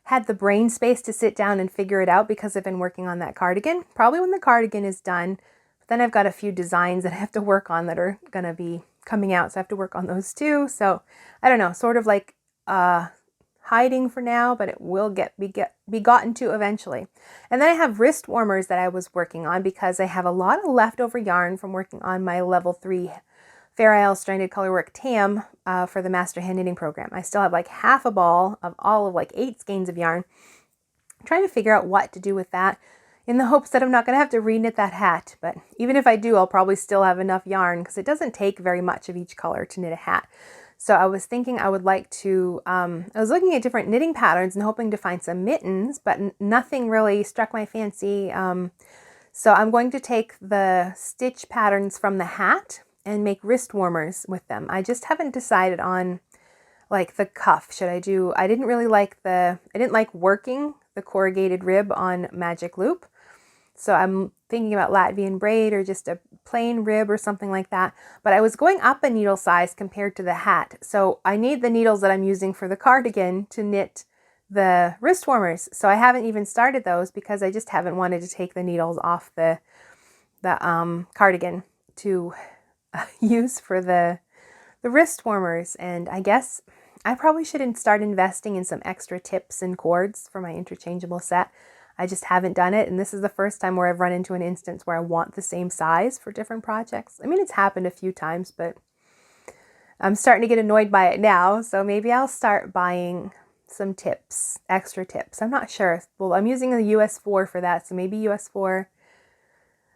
had the brain space to sit down and figure it out because I've been working on that cardigan. Probably when the cardigan is done, but then I've got a few designs that I have to work on that are gonna be coming out, so I have to work on those too. So I don't know, sort of like hiding for now, but it will be gotten to eventually. And then I have wrist warmers that I was working on because I have a lot of leftover yarn from working on my level 3 Fair Isle Stranded Colorwork TAM for the Master Hand Knitting program. I still have like half a ball of all of like 8 skeins of yarn. I'm trying to figure out what to do with that, in the hopes that I'm not going to have to reknit that hat. But even if I do, I'll probably still have enough yarn because it doesn't take very much of each color to knit a hat. So I was thinking I would like to, I was looking at different knitting patterns and hoping to find some mittens, but nothing really struck my fancy. So I'm going to take the stitch patterns from the hat and make wrist warmers with them. I just haven't decided on like the cuff. I didn't really like I didn't like working the corrugated rib on Magic Loop. So I'm thinking about Latvian braid or just a plain rib or something like that. But I was going up a needle size compared to the hat. So I need the needles that I'm using for the cardigan to knit the wrist warmers. So I haven't even started those because I just haven't wanted to take the needles off the cardigan to use for the wrist warmers. And I guess I probably should start investing in some extra tips and cords for my interchangeable set. I just haven't done it, and this is the first time where I've run into an instance where I want the same size for different projects. I mean, it's happened a few times, but I'm starting to get annoyed by it now, so maybe I'll start buying some tips, extra tips. I'm not sure. Well, I'm using a US 4 for that, so maybe US 4.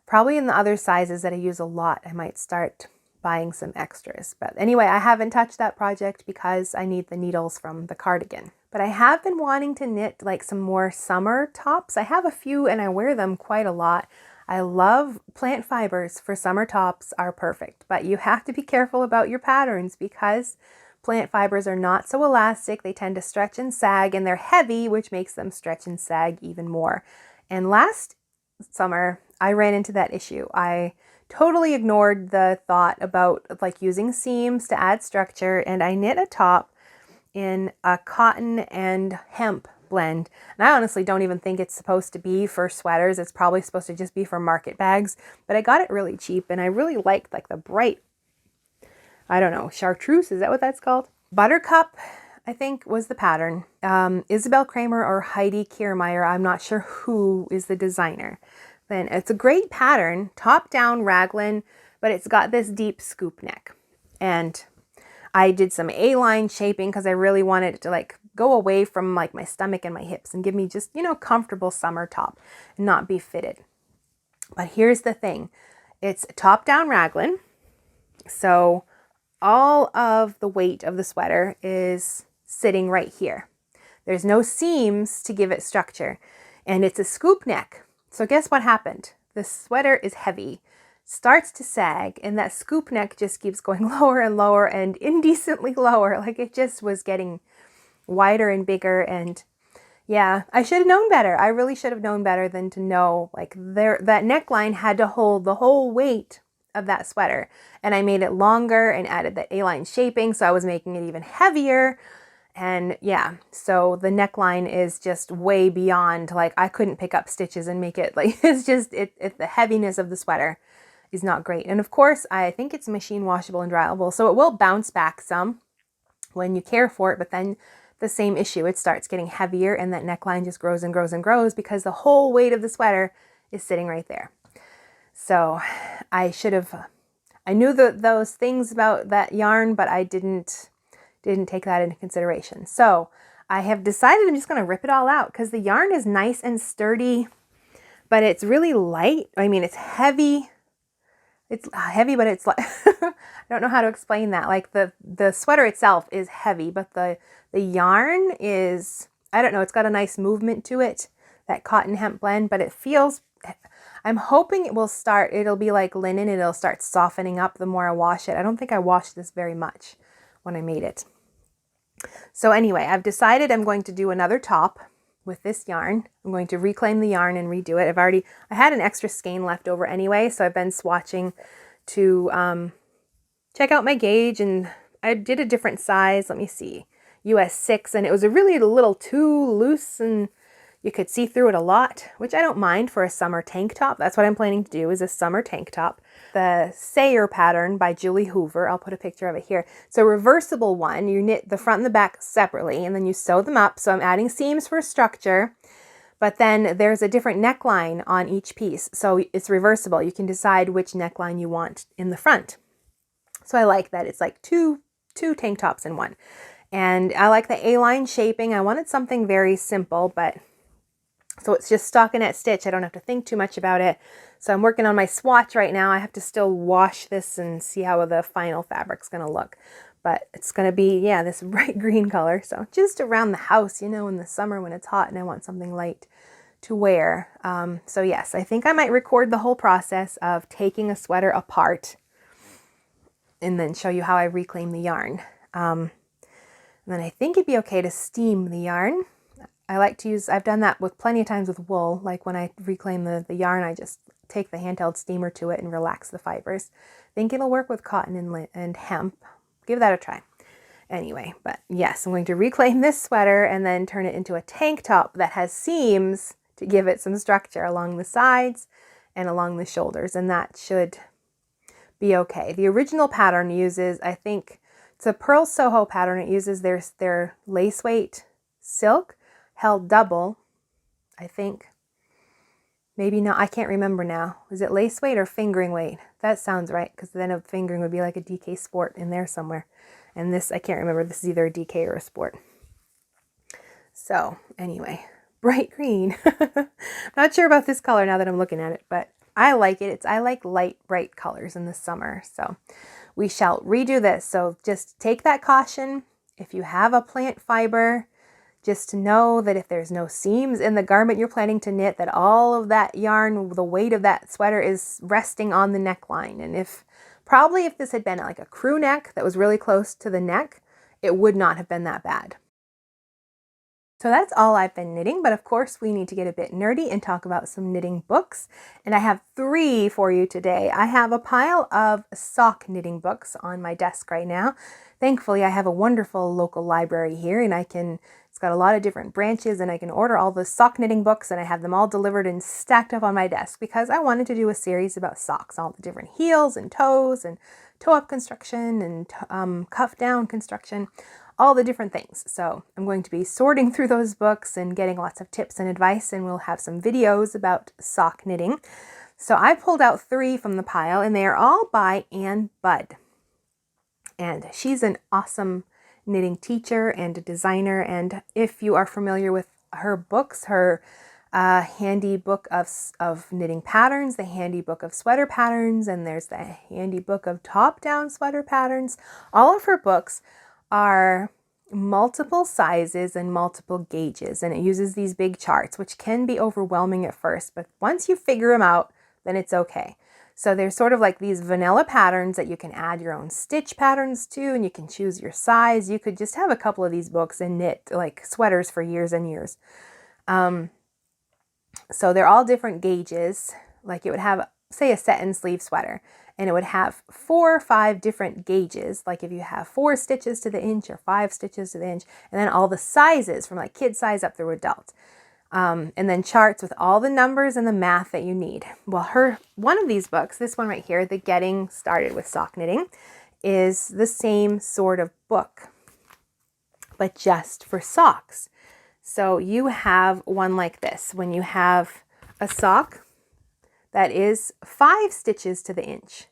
Probably in the other sizes that I use a lot, I might start buying some extras. But anyway, I haven't touched that project because I need the needles from the cardigan. But I have been wanting to knit like some more summer tops. I have a few and I wear them quite a lot. I love plant fibers for summer tops are perfect, but you have to be careful about your patterns because plant fibers are not so elastic. They tend to stretch and sag, and they're heavy, which makes them stretch and sag even more. And last summer, I ran into that issue. I totally ignored the thought about like using seams to add structure, and I knit a top in a cotton and hemp blend. And I honestly don't even think it's supposed to be for sweaters. It's probably supposed to just be for market bags, but I got it really cheap and I really liked like the bright, I don't know, chartreuse, is that what that's called? Buttercup, I think was the pattern. Isabel Kramer or Heidi Kiermaier, I'm not sure who is the designer. Then it's a great pattern, top down raglan, but it's got this deep scoop neck. And I did some A-line shaping because I really wanted it to like go away from like my stomach and my hips and give me just, you know, comfortable summer top and not be fitted. But here's the thing. It's top down raglan. So all of the weight of the sweater is sitting right here. There's no seams to give it structure. And it's a scoop neck. So guess what happened? The sweater is heavy, starts to sag, and that scoop neck just keeps going lower and lower and indecently lower. Like it just was getting wider and bigger. And yeah, I should have known better. I really should have known better than to know like that neckline had to hold the whole weight of that sweater. And I made it longer and added that A-line shaping. So I was making it even heavier. And yeah, so the neckline is just way beyond, like I couldn't pick up stitches and make it like, it's just, the heaviness of the sweater is not great. And of course, I think it's machine washable and dryable, so it will bounce back some when you care for it, but then the same issue, it starts getting heavier and that neckline just grows and grows and grows because the whole weight of the sweater is sitting right there. So I knew those things about that yarn, but I didn't take that into consideration. So I have decided I'm just going to rip it all out because the yarn is nice and sturdy, but it's really light. I mean, it's heavy. It's heavy, but it's like, I don't know how to explain that. Like the sweater itself is heavy, but the yarn is, I don't know, it's got a nice movement to it, that cotton hemp blend, but it feels, I'm hoping it'll be like linen. It'll start softening up the more I wash it. I don't think I washed this very much when I made it. So anyway, I've decided I'm going to do another top with this yarn. I'm going to reclaim the yarn and redo it. I had an extra skein left over anyway, so I've been swatching to check out my gauge, and I did a different size. Let me see, US 6, and it was a little too loose and you could see through it a lot, which I don't mind for a summer tank top. That's what I'm planning to do, is a summer tank top. The Sayer pattern by Julie Hoover, I'll put a picture of it here. It's a reversible one. You knit the front and the back separately and then you sew them up. So I'm adding seams for structure, but then there's a different neckline on each piece. So it's reversible. You can decide which neckline you want in the front. So I like that. It's like two tank tops in one. And I like the A-line shaping. I wanted something very simple, but so it's just stockinette stitch. I don't have to think too much about it. So I'm working on my swatch right now. I have to still wash this and see how the final fabric's going to look. But it's going to be, yeah, this bright green color. So just around the house, in the summer when it's hot and I want something light to wear. So yes, I think I might record the whole process of taking a sweater apart and then show you how I reclaim the yarn. And then I think it'd be okay to steam the yarn. I like to use, I've done that with plenty of times with wool. Like when I reclaim the yarn, I just take the handheld steamer to it and relax the fibers. I think it'll work with cotton and hemp. Give that a try. Anyway, but yes, I'm going to reclaim this sweater and then turn it into a tank top that has seams to give it some structure along the sides and along the shoulders. And that should be okay. The original pattern uses, I think, it's a Pearl Soho pattern. It uses their lace weight silk held double, I think. Maybe not, I can't remember now. Is it lace weight or fingering weight? That sounds right, because then a fingering would be like a DK Sport in there somewhere. And this, I can't remember, this is either a DK or a Sport. So anyway, bright green. Not sure about this color now that I'm looking at it, but I like it. I like light, bright colors in the summer. So we shall redo this. So just take that caution. If you have a plant fiber, just to know that if there's no seams in the garment you're planning to knit, that all of that yarn, the weight of that sweater is resting on the neckline. And if this had been like a crew neck that was really close to the neck, it would not have been that bad. So that's all I've been knitting, but of course we need to get a bit nerdy and talk about some knitting books. And I have 3 for you today. I have a pile of sock knitting books on my desk right now. Thankfully, I have a wonderful local library here, and it's got a lot of different branches, and I can order all the sock knitting books, and I have them all delivered and stacked up on my desk because I wanted to do a series about socks, all the different heels and toes and toe-up construction and cuff down construction, all the different things. So I'm going to be sorting through those books and getting lots of tips and advice, and we'll have some videos about sock knitting. So I pulled out 3 from the pile, and they are all by Ann Budd. And she's an awesome knitting teacher and a designer. And if you are familiar with her books, her handy book of knitting patterns, the handy book of sweater patterns, and there's the handy book of top-down sweater patterns, all of her books are multiple sizes and multiple gauges, and it uses these big charts, which can be overwhelming at first, but once you figure them out, then it's okay. So there's sort of like these vanilla patterns that you can add your own stitch patterns to, and you can choose your size. You could just have a couple of these books and knit like sweaters for years and years. So they're all different gauges. Like it would have, say, a set and sleeve sweater, and it would have 4 or 5 different gauges. Like if you have 4 stitches to the inch or 5 stitches to the inch, and then all the sizes from like kid size up through adult. And then charts with all the numbers and the math that you need. Well, one of these books, this one right here, the Getting Started with Sock Knitting, is the same sort of book, but just for socks. So you have one like this. When you have a sock that is 5 stitches to the inch,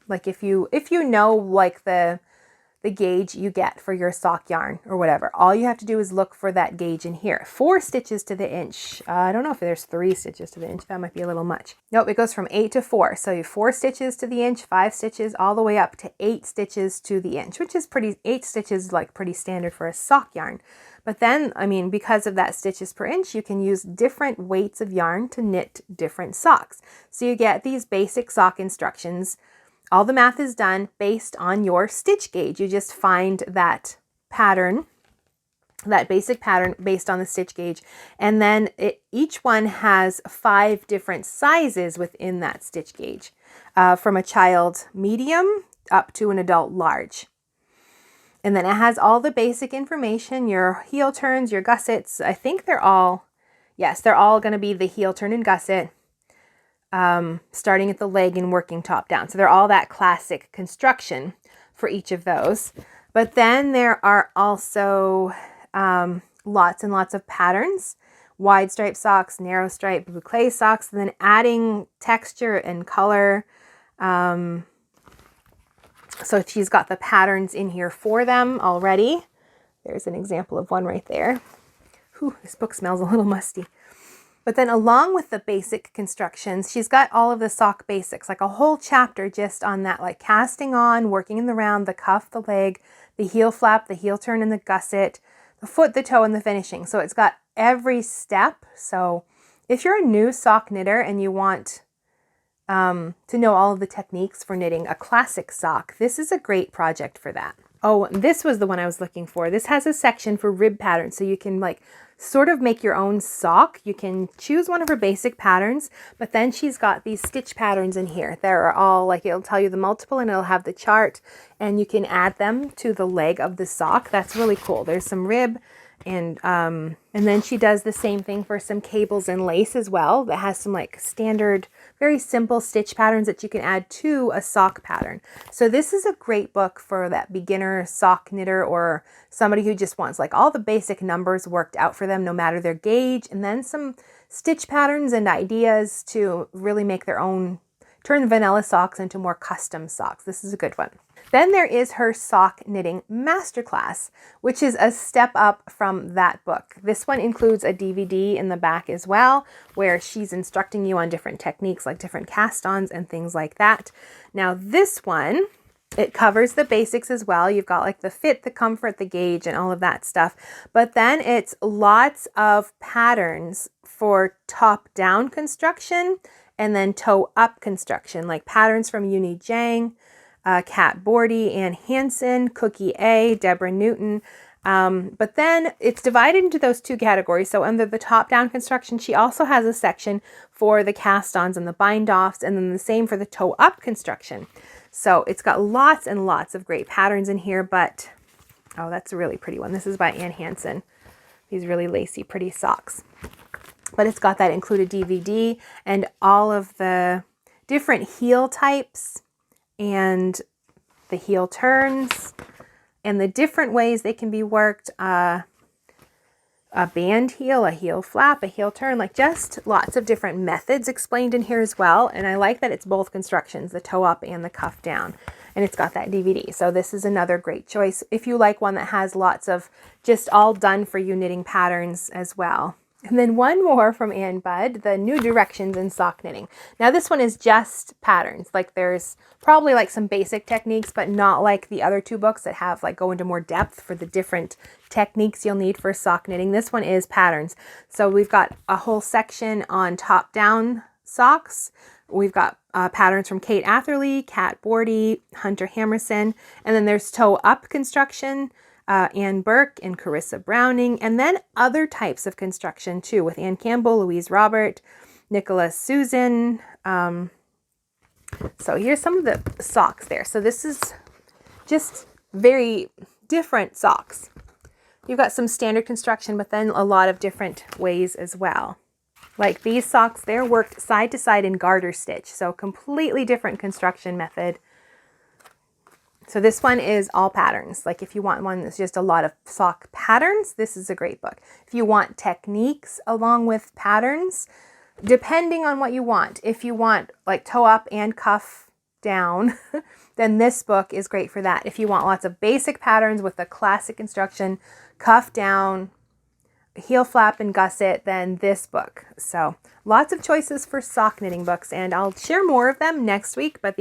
like if you know like the gauge you get for your sock yarn or whatever, all you have to do is look for that gauge in here. 4 stitches to the inch. I don't know if there's 3 stitches to the inch. That might be a little much. Nope, it goes from 8 to 4. So you have 4 stitches to the inch, 5 stitches, all the way up to 8 stitches to the inch, which is 8 stitches like pretty standard for a sock yarn. But then, I mean, because of that stitches per inch, you can use different weights of yarn to knit different socks. So you get these basic sock instructions. All the math is done based on your stitch gauge. You just find that pattern, that basic pattern based on the stitch gauge. And then each one has 5 different sizes within that stitch gauge, from a child medium up to an adult large. And then it has all the basic information, your heel turns, your gussets. I think they're all going to be the heel turn and gusset, starting at the leg and working top down. So they're all that classic construction for each of those. But then there are also lots and lots of patterns, wide stripe socks, narrow stripe, boucle socks, and then adding texture and color. So she's got the patterns in here for them already. There's an example of one right there. Whew, this book smells a little musty. But then along with the basic constructions, she's got all of the sock basics, like a whole chapter just on that, like casting on, working in the round, the cuff, the leg, the heel flap, the heel turn and the gusset, the foot, the toe, and the finishing. So it's got every step. So if you're a new sock knitter and you want to know all of the techniques for knitting a classic sock, this is a great project for that. Oh, this was the one I was looking for. This has a section for rib patterns, so you can like sort of make your own sock. You can choose one of her basic patterns, but then she's got these stitch patterns in here. They're all like, it'll tell you the multiple and it'll have the chart, and you can add them to the leg of the sock. That's really cool. There's some rib, and then she does the same thing for some cables and lace as well. That has some like standard, very simple stitch patterns that you can add to a sock pattern. So this is a great book for that beginner sock knitter, or somebody who just wants like all the basic numbers worked out for them, no matter their gauge, and then some stitch patterns and ideas to really make their own, turn vanilla socks into more custom socks. This is a good one. Then there is her sock knitting masterclass, which is a step up from that book. This one includes a DVD in the back as well, where she's instructing you on different techniques, like different cast-ons and things like that. Now this one, it covers the basics as well. You've got like the fit, the comfort, the gauge, and all of that stuff. But then it's lots of patterns for top-down construction and then toe-up construction, like patterns from Uni Jang, Kat Bordy, Ann Hansen, Cookie A, Deborah Newton. But then it's divided into those 2 categories. So under the top-down construction, she also has a section for the cast-ons and the bind-offs, and then the same for the toe-up construction. So it's got lots and lots of great patterns in here, but, oh, that's a really pretty one. This is by Ann Hansen. These really lacy, pretty socks. But it's got that included DVD and all of the different heel types and the heel turns and the different ways they can be worked. A band heel, a heel flap, a heel turn, like just lots of different methods explained in here as well. And I like that it's both constructions, the toe up and the cuff down. And it's got that DVD. So this is another great choice if you like one that has lots of just all done for you knitting patterns as well. And then one more from Ann Budd, the New Directions in Sock Knitting. Now this one is just patterns. Like there's probably like some basic techniques, but not like the other 2 books that have like go into more depth for the different techniques you'll need for sock knitting. This one is patterns. So we've got a whole section on top-down socks. We've got patterns from Kate Atherley, Kat Bordy, Hunter Hammerson, and then there's toe-up construction, Anne Burke and Carissa Browning, and then other types of construction too, with Anne Campbell, Louise Robert, Nicholas Susan, So here's some of the socks there. So this is just very different socks. You've got some standard construction, but then a lot of different ways as well. Like these socks, they're worked side to side in garter stitch. So completely different construction method. So this one is all patterns. Like if you want one that's just a lot of sock patterns, this is a great book. If you want techniques along with patterns, depending on what you want. If you want like toe up and cuff down, then this book is great for that. If you want lots of basic patterns with the classic instruction, cuff down, heel flap and gusset, then this book. So lots of choices for sock knitting books, and I'll share more of them next week, but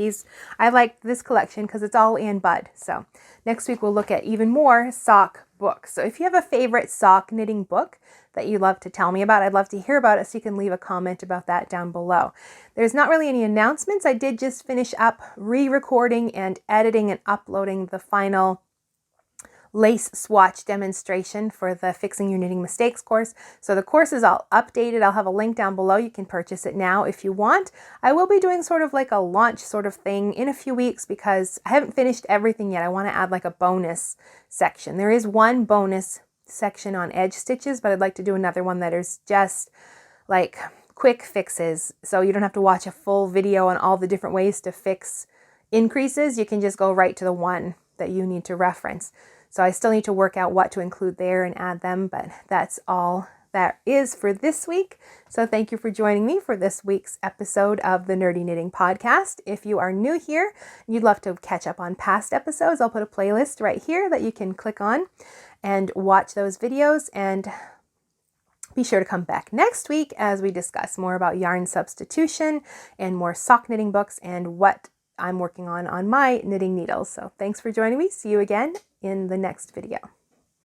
I like this collection because it's all Ann Budd. So next week we'll look at even more sock books. So if you have a favorite sock knitting book that you love to tell me about, I'd love to hear about it, so you can leave a comment about that down below. There's not really any announcements. I did just finish up re-recording and editing and uploading the final lace swatch demonstration for the Fixing Your Knitting Mistakes course. So the course is all updated. I'll have a link down below. You can purchase it now if you want. I will be doing sort of like a launch sort of thing in a few weeks because I haven't finished everything yet. I want to add like a bonus section. There is one bonus section on edge stitches, but I'd like to do another one that is just like quick fixes. So you don't have to watch a full video on all the different ways to fix increases. You can just go right to the one that you need to reference. So I still need to work out what to include there and add them, but that's all that is for this week. So thank you for joining me for this week's episode of the Nerdy Knitting Podcast. If you are new here and you'd love to catch up on past episodes, I'll put a playlist right here that you can click on and watch those videos, and be sure to come back next week as we discuss more about yarn substitution and more sock knitting books and what I'm working on my knitting needles. So thanks for joining me. See you again in the next video.